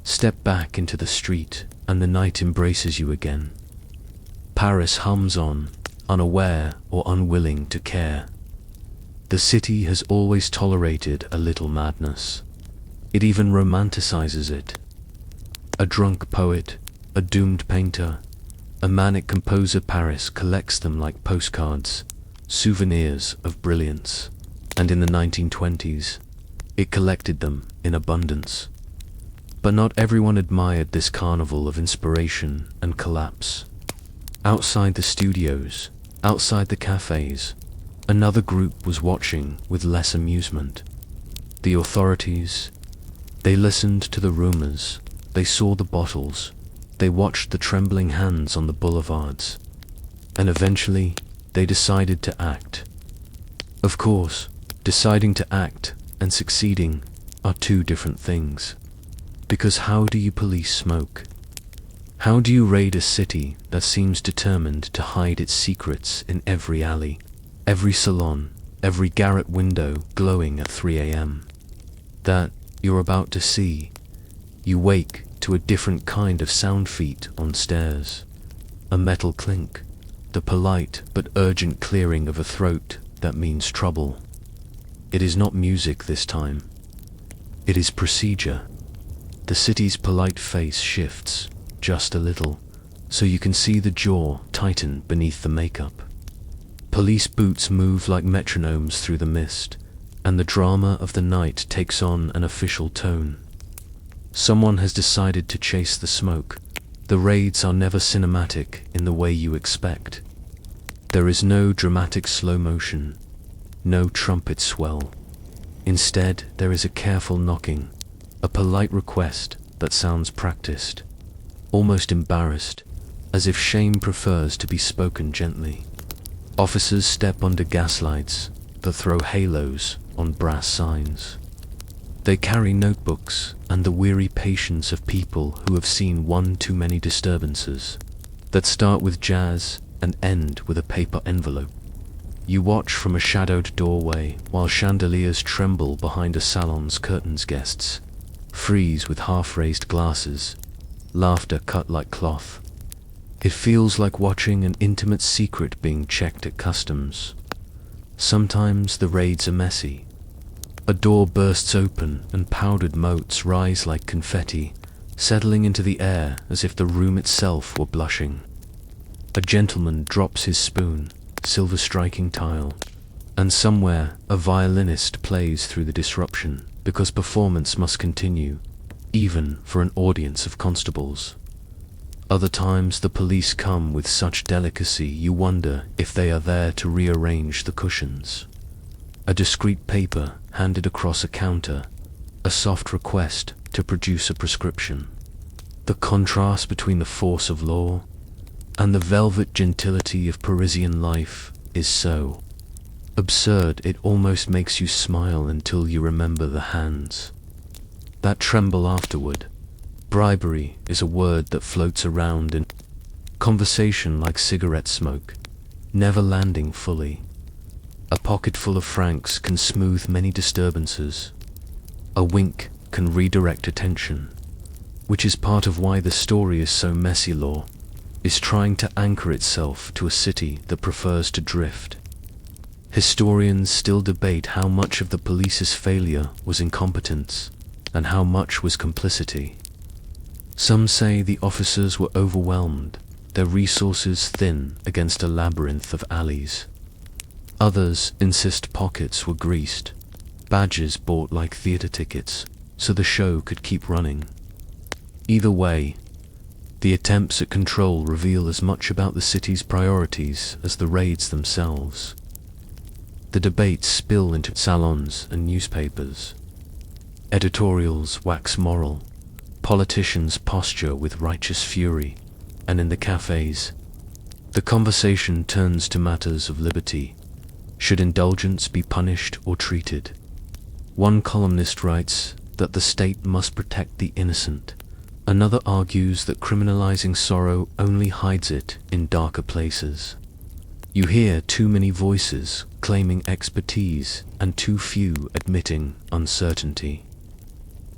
Step back into the street, and the night embraces you again. Paris hums on, unaware or unwilling to care. The city has always tolerated a little madness. It even romanticizes it. A drunk poet, a doomed painter, a manic composer, Paris collects them like postcards, souvenirs of brilliance. And in the 1920s, it collected them in abundance. But not everyone admired this carnival of inspiration and collapse. Outside the studios, outside the cafés, another group was watching with less amusement. The authorities, they listened to the rumors, they saw the bottles, they watched the trembling hands on the boulevards, and eventually they decided to act. Of course, deciding to act and succeeding are two different things. Because how do you police smoke? How do you raid a city that seems determined to hide its secrets in every alley, every salon, every garret window glowing at 3 a.m.? That you're about to see. You wake to a different kind of sound feet on stairs. A metal clink, the polite but urgent clearing of a throat that means trouble. It is not music this time. It is procedure. The city's polite face shifts, just a little, so you can see the jaw tighten beneath the makeup. Police boots move like metronomes through the mist, and the drama of the night takes on an official tone. Someone has decided to chase the smoke. The raids are never cinematic in the way you expect. There is no dramatic slow motion, no trumpet swell. Instead, there is a careful knocking, a polite request that sounds practiced, almost embarrassed, as if shame prefers to be spoken gently. Officers step under gaslights that throw halos on brass signs. They carry notebooks and the weary patience of people who have seen one too many disturbances, that start with jazz and end with a paper envelope. You watch from a shadowed doorway while chandeliers tremble behind a salon's curtains. Guests freeze with half-raised glasses, laughter cut like cloth. It feels like watching an intimate secret being checked at customs. Sometimes the raids are messy. A door bursts open and powdered motes rise like confetti, settling into the air as if the room itself were blushing. A gentleman drops his spoon, silver striking tile, and somewhere a violinist plays through the disruption because performance must continue, even for an audience of constables. Other times the police come with such delicacy you wonder if they are there to rearrange the cushions. A discreet paper handed across a counter, a soft request to produce a prescription. The contrast between the force of law and the velvet gentility of Parisian life is so absurd it almost makes you smile until you remember the hands that tremble afterward. Bribery is a word that floats around in conversation like cigarette smoke, never landing fully. A pocketful of francs can smooth many disturbances. A wink can redirect attention, which is part of why the story is so messy. Law is trying to anchor itself to a city that prefers to drift. Historians still debate how much of the police's failure was incompetence and how much was complicity. Some say the officers were overwhelmed, their resources thin against a labyrinth of alleys. Others insist pockets were greased, badges bought like theater tickets, so the show could keep running. Either way, the attempts at control reveal as much about the city's priorities as the raids themselves. The debates spill into salons and newspapers. Editorials wax moral, politicians posture with righteous fury, and in the cafés, the conversation turns to matters of liberty. Should indulgence be punished or treated? One columnist writes that the state must protect the innocent. Another argues that criminalizing sorrow only hides it in darker places. You hear too many voices claiming expertise and too few admitting uncertainty.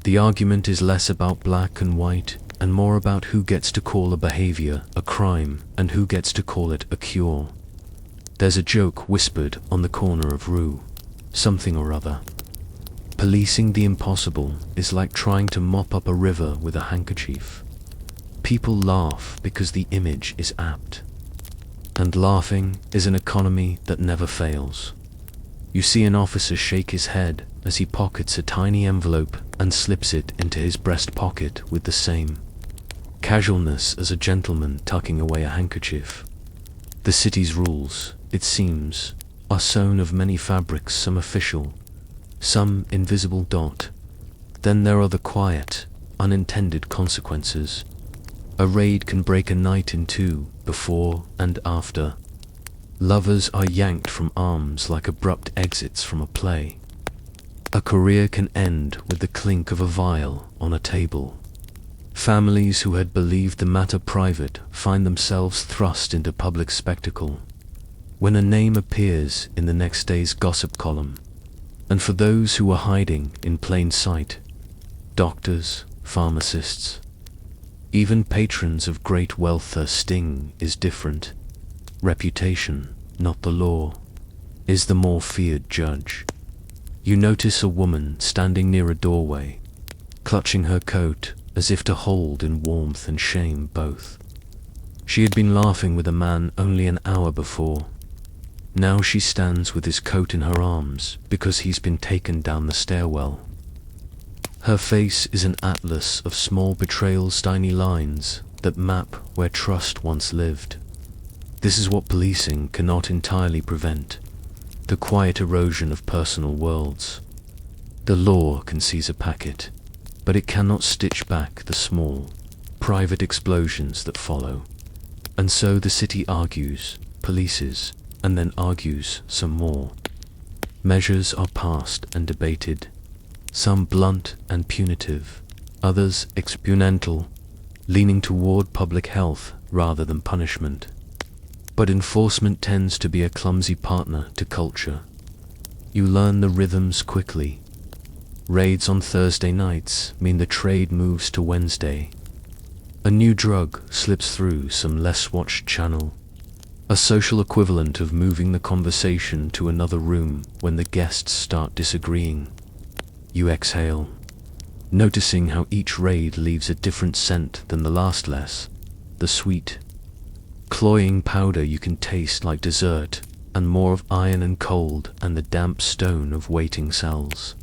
The argument is less about black and white and more about who gets to call a behavior a crime and who gets to call it a cure. There's a joke whispered on the corner of Rue, something or other. Policing the impossible is like trying to mop up a river with a handkerchief. People laugh because the image is apt. And laughing is an economy that never fails. You see an officer shake his head as he pockets a tiny envelope and slips it into his breast pocket with the same casualness as a gentleman tucking away a handkerchief. The city's rules, it seems, are sewn of many fabrics, some official, some invisible dot. Then there are the quiet, unintended consequences. A raid can break a night in two, before and after. Lovers are yanked from arms like abrupt exits from a play. A career can end with the clink of a vial on a table. Families who had believed the matter private find themselves thrust into public spectacle when a name appears in the next day's gossip column. And for those who are hiding in plain sight, doctors, pharmacists, even patrons of great wealth, their sting is different. Reputation, not the law, is the more feared judge. You notice a woman standing near a doorway, clutching her coat as if to hold in warmth and shame both. She had been laughing with a man only an hour before. Now she stands with his coat in her arms because he's been taken down the stairwell. Her face is an atlas of small betrayals, tiny lines that map where trust once lived. This is what policing cannot entirely prevent, the quiet erosion of personal worlds. The law can seize a packet, but it cannot stitch back the small, private explosions that follow. And so the city argues, polices, and then argues some more. Measures are passed and debated, some blunt and punitive, others exponential, leaning toward public health rather than punishment. But enforcement tends to be a clumsy partner to culture. You learn the rhythms quickly. Raids on Thursday nights mean the trade moves to Wednesday. A new drug slips through some less watched channel. A social equivalent of moving the conversation to another room when the guests start disagreeing. You exhale, noticing how each raid leaves a different scent than the last, less the sweet, cloying powder you can taste like dessert, and more of iron and cold and the damp stone of waiting cells.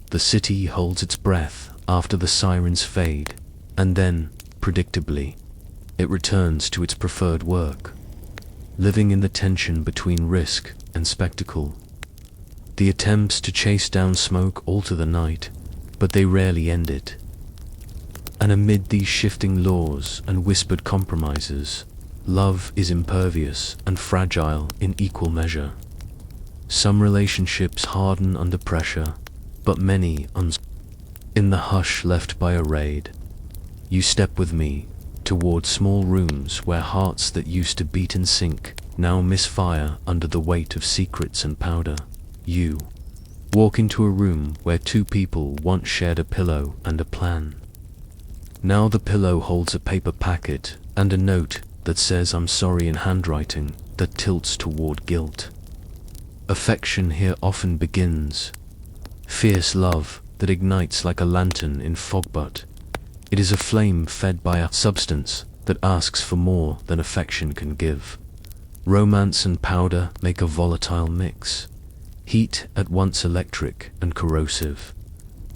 The city holds its breath after the sirens fade, and then, predictably, it returns to its preferred work, living in the tension between risk and spectacle. The attempts to chase down smoke alter the night, but they rarely end it. And amid these shifting laws and whispered compromises, love is impervious and fragile in equal measure. Some relationships harden under pressure, but many in the hush left by a raid. You step with me toward small rooms where hearts that used to beat in sync now misfire under the weight of secrets and powder. You walk into a room where two people once shared a pillow and a plan. Now the pillow holds a paper packet and a note that says "I'm sorry" in handwriting that tilts toward guilt. Affection here often begins. Fierce love that ignites like a lantern in fogbut. It is a flame fed by a substance that asks for more than affection can give. Romance and powder make a volatile mix. Heat at once electric and corrosive.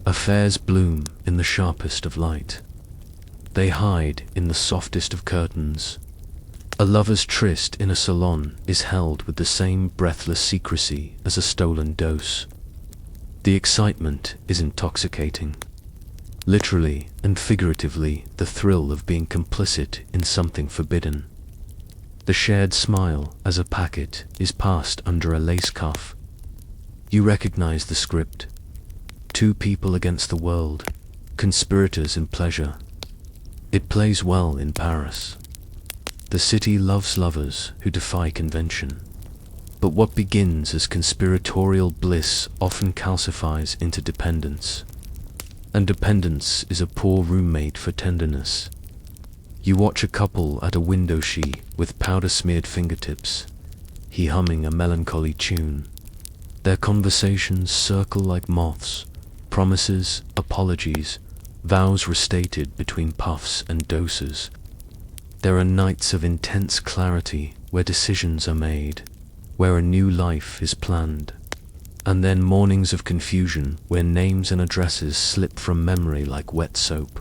Affairs bloom in the sharpest of light. They hide in the softest of curtains. A lover's tryst in a salon is held with the same breathless secrecy as a stolen dose. The excitement is intoxicating. Literally and figuratively, the thrill of being complicit in something forbidden. The shared smile as a packet is passed under a lace cuff. You recognize the script. Two people against the world, conspirators in pleasure. It plays well in Paris. The city loves lovers who defy convention. But what begins as conspiratorial bliss often calcifies into dependence. And dependence is a poor roommate for tenderness. You watch a couple at a window, she with powder-smeared fingertips, he humming a melancholy tune. Their conversations circle like moths, promises, apologies, vows restated between puffs and doses. There are nights of intense clarity where decisions are made, where a new life is planned, and then mornings of confusion where names and addresses slip from memory like wet soap.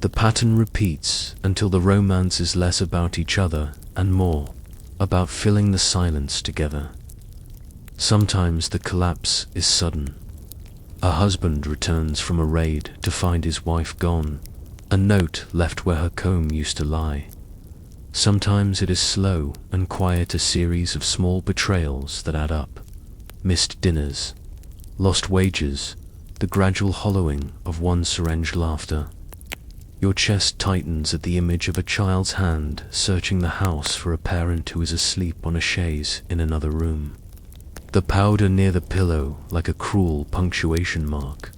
The pattern repeats until the romance is less about each other and more about filling the silence together. Sometimes the collapse is sudden. A husband returns from a raid to find his wife gone, a note left where her comb used to lie. Sometimes it is slow and quiet, a series of small betrayals that add up. Missed dinners, lost wages, the gradual hollowing of one syringe laughter. Your chest tightens at the image of a child's hand searching the house for a parent who is asleep on a chaise in another room. The powder near the pillow like a cruel punctuation mark.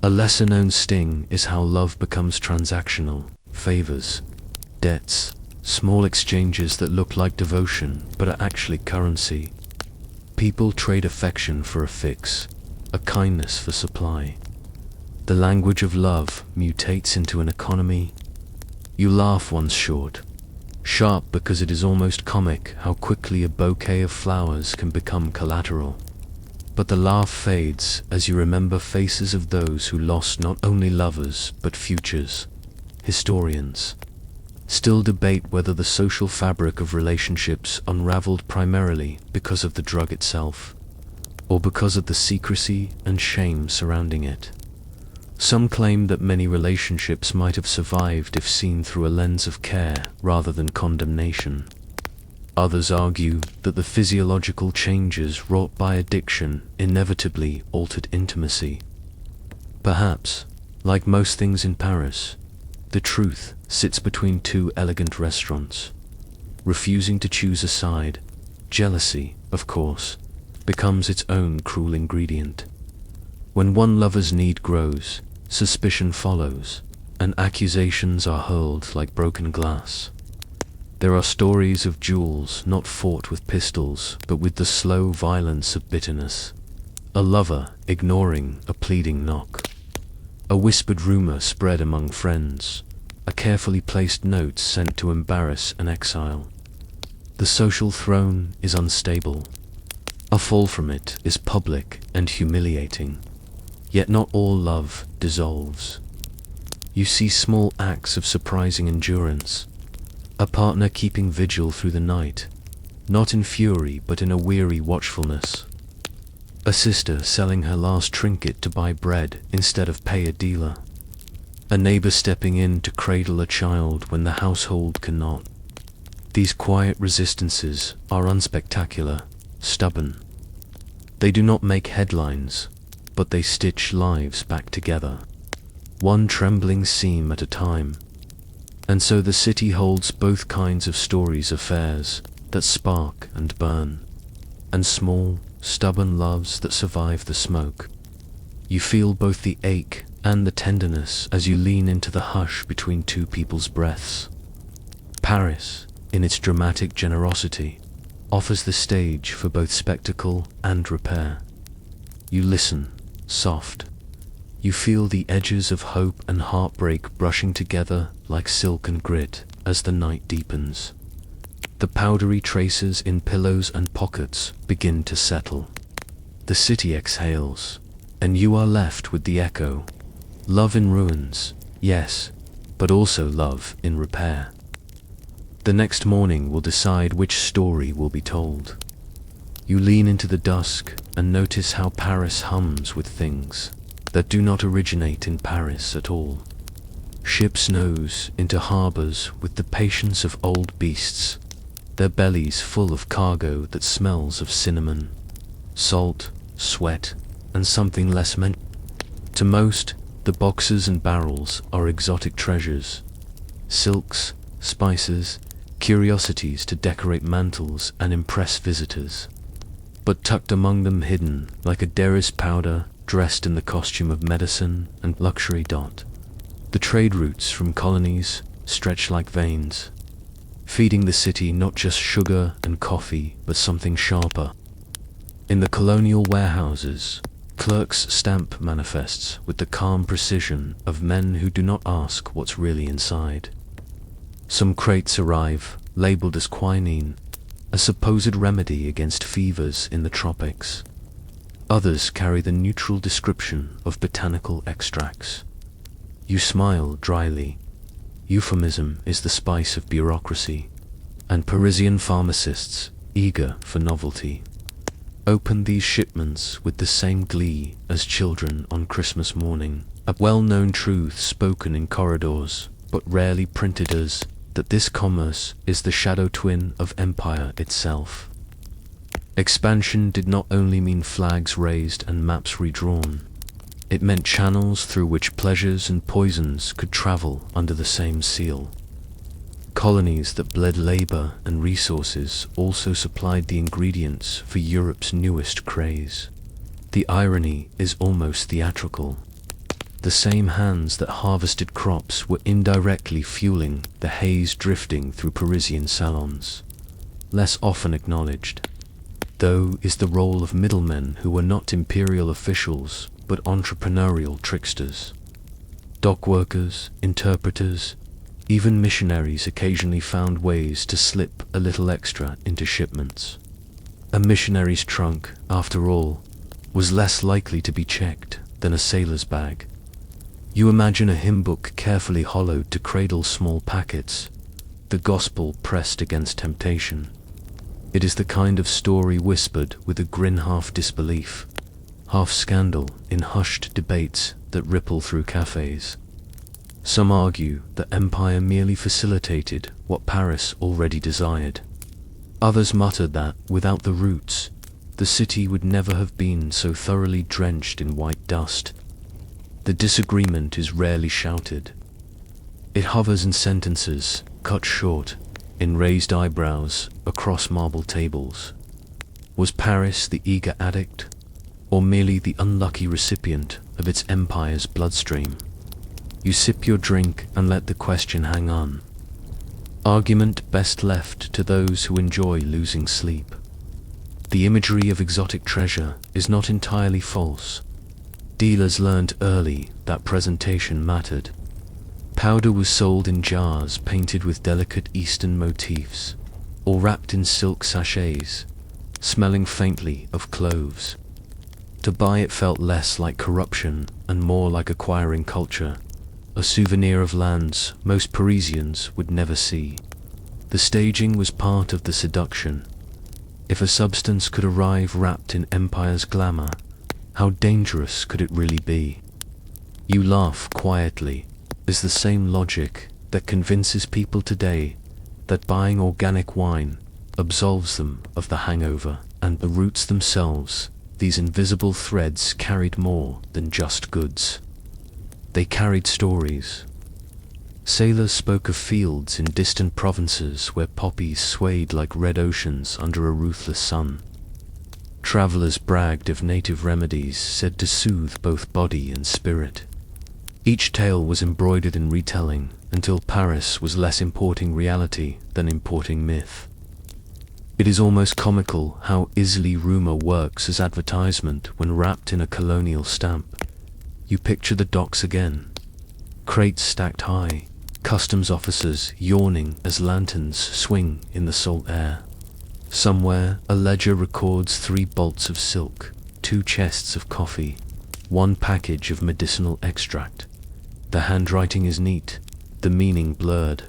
A lesser-known sting is how love becomes transactional, favors, debts, small exchanges that look like devotion but are actually currency. People trade affection for a fix, a kindness for supply. The language of love mutates into an economy. You laugh once short, sharp because it is almost comic how quickly a bouquet of flowers can become collateral. But the laugh fades as you remember faces of those who lost not only lovers but futures. Historians still debate whether the social fabric of relationships unraveled primarily because of the drug itself, or because of the secrecy and shame surrounding it. Some claim that many relationships might have survived if seen through a lens of care rather than condemnation. Others argue that the physiological changes wrought by addiction inevitably altered intimacy. Perhaps, like most things in Paris, the truth sits between two elegant restaurants. Refusing to choose a side, jealousy, of course, becomes its own cruel ingredient. When one lover's need grows, suspicion follows, and accusations are hurled like broken glass. There are stories of duels not fought with pistols, but with the slow violence of bitterness. A lover ignoring a pleading knock. A whispered rumor spread among friends. A carefully placed note sent to embarrass an exile. The social throne is unstable. A fall from it is public and humiliating. Yet not all love dissolves. You see small acts of surprising endurance. A partner keeping vigil through the night, not in fury but in a weary watchfulness. A sister selling her last trinket to buy bread instead of pay a dealer. A neighbor stepping in to cradle a child when the household cannot. These quiet resistances are unspectacular, stubborn. They do not make headlines, but they stitch lives back together, one trembling seam at a time. And so the city holds both kinds of stories, affairs that spark and burn, and small, stubborn loves that survive the smoke. You feel both the ache and the tenderness as you lean into the hush between two people's breaths. Paris, in its dramatic generosity, offers the stage for both spectacle and repair. You listen, soft. You feel the edges of hope and heartbreak brushing together like silk and grit as the night deepens. The powdery traces in pillows and pockets begin to settle. The city exhales, and you are left with the echo. Love in ruins, yes, but also love in repair. The next morning will decide which story will be told. You lean into the dusk and notice how Paris hums with things that do not originate in Paris at all. Ships nose into harbors with the patience of old beasts, their bellies full of cargo that smells of cinnamon, salt, sweat, and something less meant. To most, the boxes and barrels are exotic treasures, silks, spices, curiosities to decorate mantles and impress visitors. But tucked among them, hidden like a derris powder dressed in the costume of medicine and luxury, the trade routes from colonies stretch like veins, feeding the city not just sugar and coffee, but something sharper. In the colonial warehouses, clerks stamp manifests with the calm precision of men who do not ask what's really inside. Some crates arrive, labeled as quinine, a supposed remedy against fevers in the tropics. Others carry the neutral description of botanical extracts. You smile dryly. Euphemism is the spice of bureaucracy, and Parisian pharmacists, eager for novelty, open these shipments with the same glee as children on Christmas morning. A well-known truth spoken in corridors, but rarely printed, as that this commerce is the shadow twin of empire itself. Expansion did not only mean flags raised and maps redrawn. It meant channels through which pleasures and poisons could travel under the same seal. Colonies that bled labor and resources also supplied the ingredients for Europe's newest craze. The irony is almost theatrical. The same hands that harvested crops were indirectly fueling the haze drifting through Parisian salons. Less often acknowledged, though, is the role of middlemen who were not imperial officials but entrepreneurial tricksters. Dock workers, interpreters, even missionaries occasionally found ways to slip a little extra into shipments. A missionary's trunk, after all, was less likely to be checked than a sailor's bag. You imagine a hymn book carefully hollowed to cradle small packets, the gospel pressed against temptation. It is the kind of story whispered with a grin, half disbelief, half scandal, in hushed debates that ripple through cafés. Some argue that empire merely facilitated what Paris already desired. Others mutter that, without the roots, the city would never have been so thoroughly drenched in white dust. The disagreement is rarely shouted. It hovers in sentences, cut short, in raised eyebrows, across marble tables. Was Paris the eager addict, or merely the unlucky recipient of its empire's bloodstream? You sip your drink and let the question hang on. Argument best left to those who enjoy losing sleep. The imagery of exotic treasure is not entirely false. Dealers learned early that presentation mattered. Powder was sold in jars painted with delicate Eastern motifs, or wrapped in silk sachets, smelling faintly of cloves. To buy it felt less like corruption and more like acquiring culture, a souvenir of lands most Parisians would never see. The staging was part of the seduction. If a substance could arrive wrapped in empire's glamour, how dangerous could it really be? You laugh quietly. Is the same logic that convinces people today that buying organic wine absolves them of the hangover, and the roots themselves, these invisible threads, carried more than just goods. They carried stories. Sailors spoke of fields in distant provinces where poppies swayed like red oceans under a ruthless sun. Travelers bragged of native remedies said to soothe both body and spirit. Each tale was embroidered in retelling until Paris was less importing reality than importing myth. It is almost comical how easily rumor works as advertisement when wrapped in a colonial stamp. You picture the docks again, crates stacked high, customs officers yawning as lanterns swing in the salt air. Somewhere, a ledger records 3 bolts of silk, 2 chests of coffee, 1 package of medicinal extract. The handwriting is neat, the meaning blurred.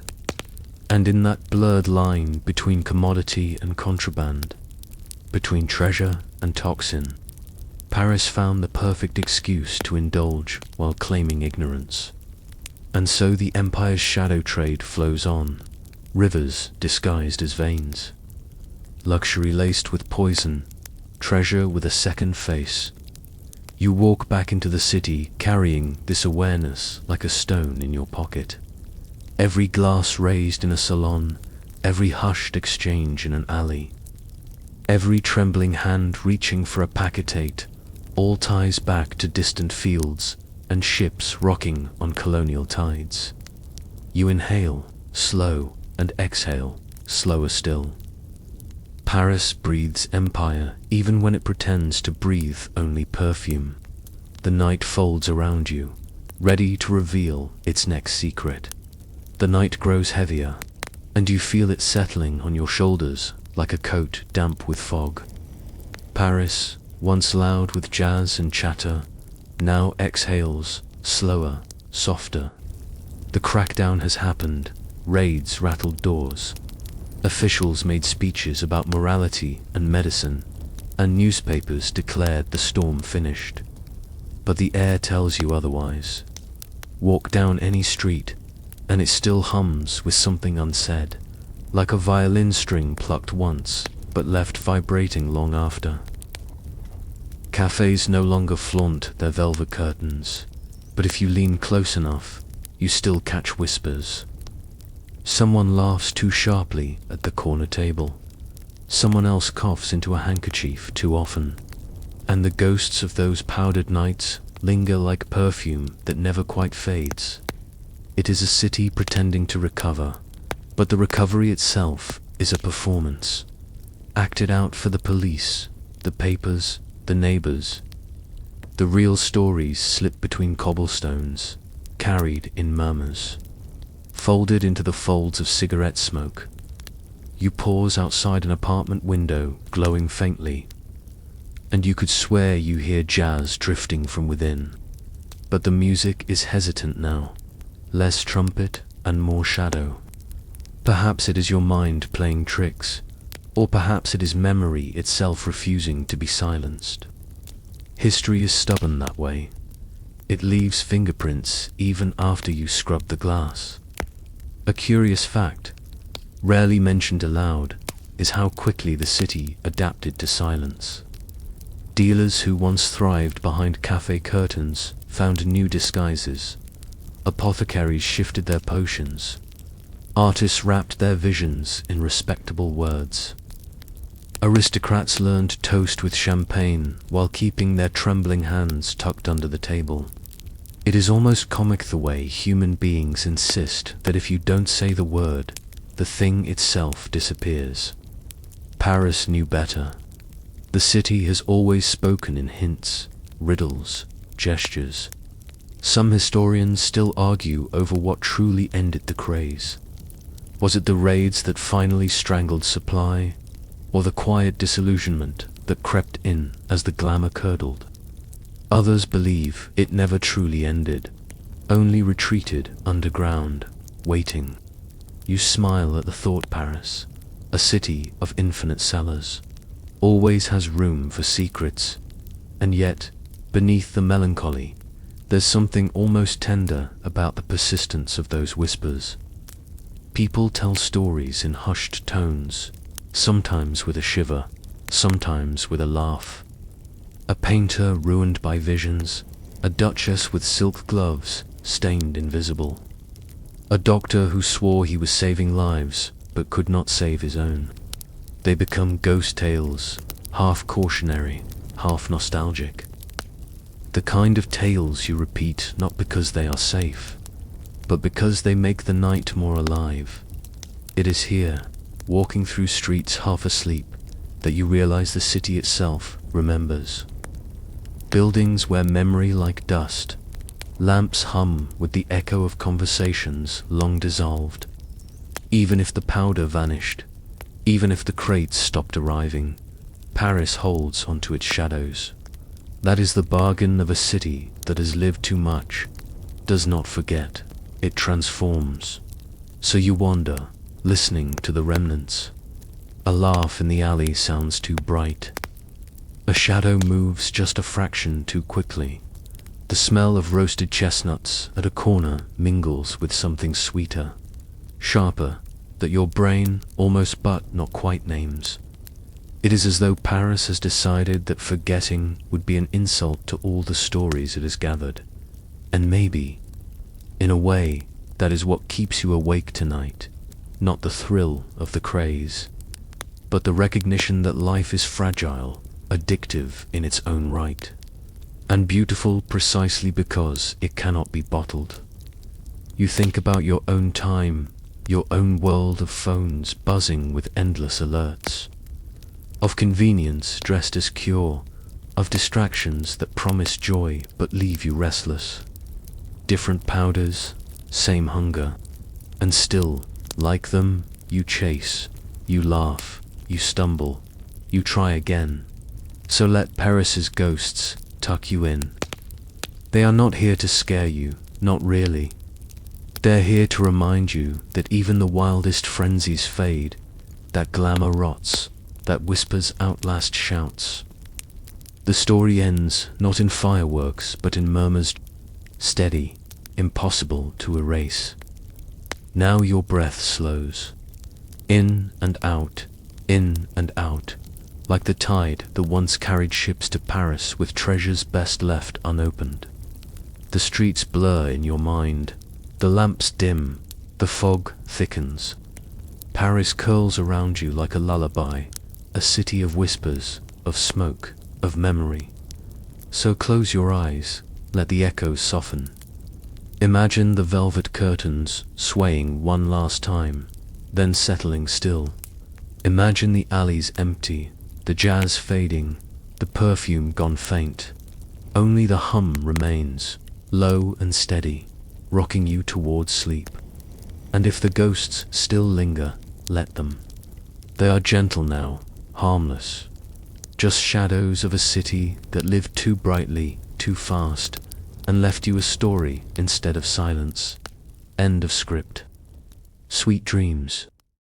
And in that blurred line between commodity and contraband, between treasure and toxin, Paris found the perfect excuse to indulge while claiming ignorance. And so the empire's shadow trade flows on, rivers disguised as veins, luxury laced with poison, treasure with a second face. You walk back into the city carrying this awareness like a stone in your pocket. Every glass raised in a salon, every hushed exchange in an alley, every trembling hand reaching for a paquetate, all ties back to distant fields and ships rocking on colonial tides. You inhale, slow, and exhale, slower still. Paris breathes empire even when it pretends to breathe only perfume. The night folds around you, ready to reveal its next secret. The night grows heavier, and you feel it settling on your shoulders like a coat damp with fog. Paris, once loud with jazz and chatter, now exhales, slower, softer. The crackdown has happened, raids rattled doors. Officials made speeches about morality and medicine, and newspapers declared the storm finished. But the air tells you otherwise. Walk down any street, and it still hums with something unsaid, like a violin string plucked once, but left vibrating long after. Cafés no longer flaunt their velvet curtains, but if you lean close enough, you still catch whispers. Someone laughs too sharply at the corner table. Someone else coughs into a handkerchief too often. And the ghosts of those powdered nights linger like perfume that never quite fades. It is a city pretending to recover, but the recovery itself is a performance, acted out for the police, the papers, the neighbors. The real stories slip between cobblestones, carried in murmurs, folded into the folds of cigarette smoke. You pause outside an apartment window glowing faintly, and you could swear you hear jazz drifting from within. But the music is hesitant now, less trumpet and more shadow. Perhaps it is your mind playing tricks, or perhaps it is memory itself refusing to be silenced. History is stubborn that way. It leaves fingerprints even after you scrub the glass. A curious fact, rarely mentioned aloud, is how quickly the city adapted to silence. Dealers who once thrived behind cafe curtains found new disguises. Apothecaries shifted their potions. Artists wrapped their visions in respectable words. Aristocrats learned to toast with champagne while keeping their trembling hands tucked under the table. It is almost comic the way human beings insist that if you don't say the word, the thing itself disappears. Paris knew better. The city has always spoken in hints, riddles, gestures. Some historians still argue over what truly ended the craze. Was it the raids that finally strangled supply, or the quiet disillusionment that crept in as the glamour curdled? Others believe it never truly ended, only retreated underground, waiting. You smile at the thought. Paris, a city of infinite cellars, always has room for secrets, and yet, beneath the melancholy, there's something almost tender about the persistence of those whispers. People tell stories in hushed tones, sometimes with a shiver, sometimes with a laugh. A painter ruined by visions, a duchess with silk gloves stained invisible, a doctor who swore he was saving lives but could not save his own. They become ghost tales, half cautionary, half nostalgic. The kind of tales you repeat not because they are safe, but because they make the night more alive. It is here, walking through streets half asleep, that you realize the city itself remembers. Buildings where memory like dust, lamps hum with the echo of conversations long dissolved. Even if the powder vanished, even if the crates stopped arriving, Paris holds onto its shadows. That is the bargain of a city that has lived too much, does not forget, it transforms. So you wander, listening to the remnants. A laugh in the alley sounds too bright. A shadow moves just a fraction too quickly. The smell of roasted chestnuts at a corner mingles with something sweeter, sharper, that your brain almost but not quite names. It is as though Paris has decided that forgetting would be an insult to all the stories it has gathered. And maybe, in a way, that is what keeps you awake tonight, not the thrill of the craze, but the recognition that life is fragile, addictive in its own right, and beautiful precisely because it cannot be bottled. You think about your own time, your own world of phones buzzing with endless alerts, of convenience dressed as cure, of distractions that promise joy but leave you restless. Different powders, same hunger, and still, like them, you chase, you laugh, you stumble, you try again. So let Paris's ghosts tuck you in. They are not here to scare you, not really. They're here to remind you that even the wildest frenzies fade, that glamour rots, that whispers outlast shouts. The story ends not in fireworks but in murmurs, steady, impossible to erase. Now your breath slows. In and out, like the tide that once carried ships to Paris with treasures best left unopened. The streets blur in your mind, the lamps dim, the fog thickens. Paris curls around you like a lullaby, a city of whispers, of smoke, of memory. So close your eyes, let the echoes soften. Imagine the velvet curtains swaying one last time, then settling still. Imagine the alleys empty, the jazz fading, the perfume gone faint. Only the hum remains, low and steady, rocking you towards sleep. And if the ghosts still linger, let them. They are gentle now, harmless. Just shadows of a city that lived too brightly, too fast, and left you a story instead of silence. End of script. Sweet dreams.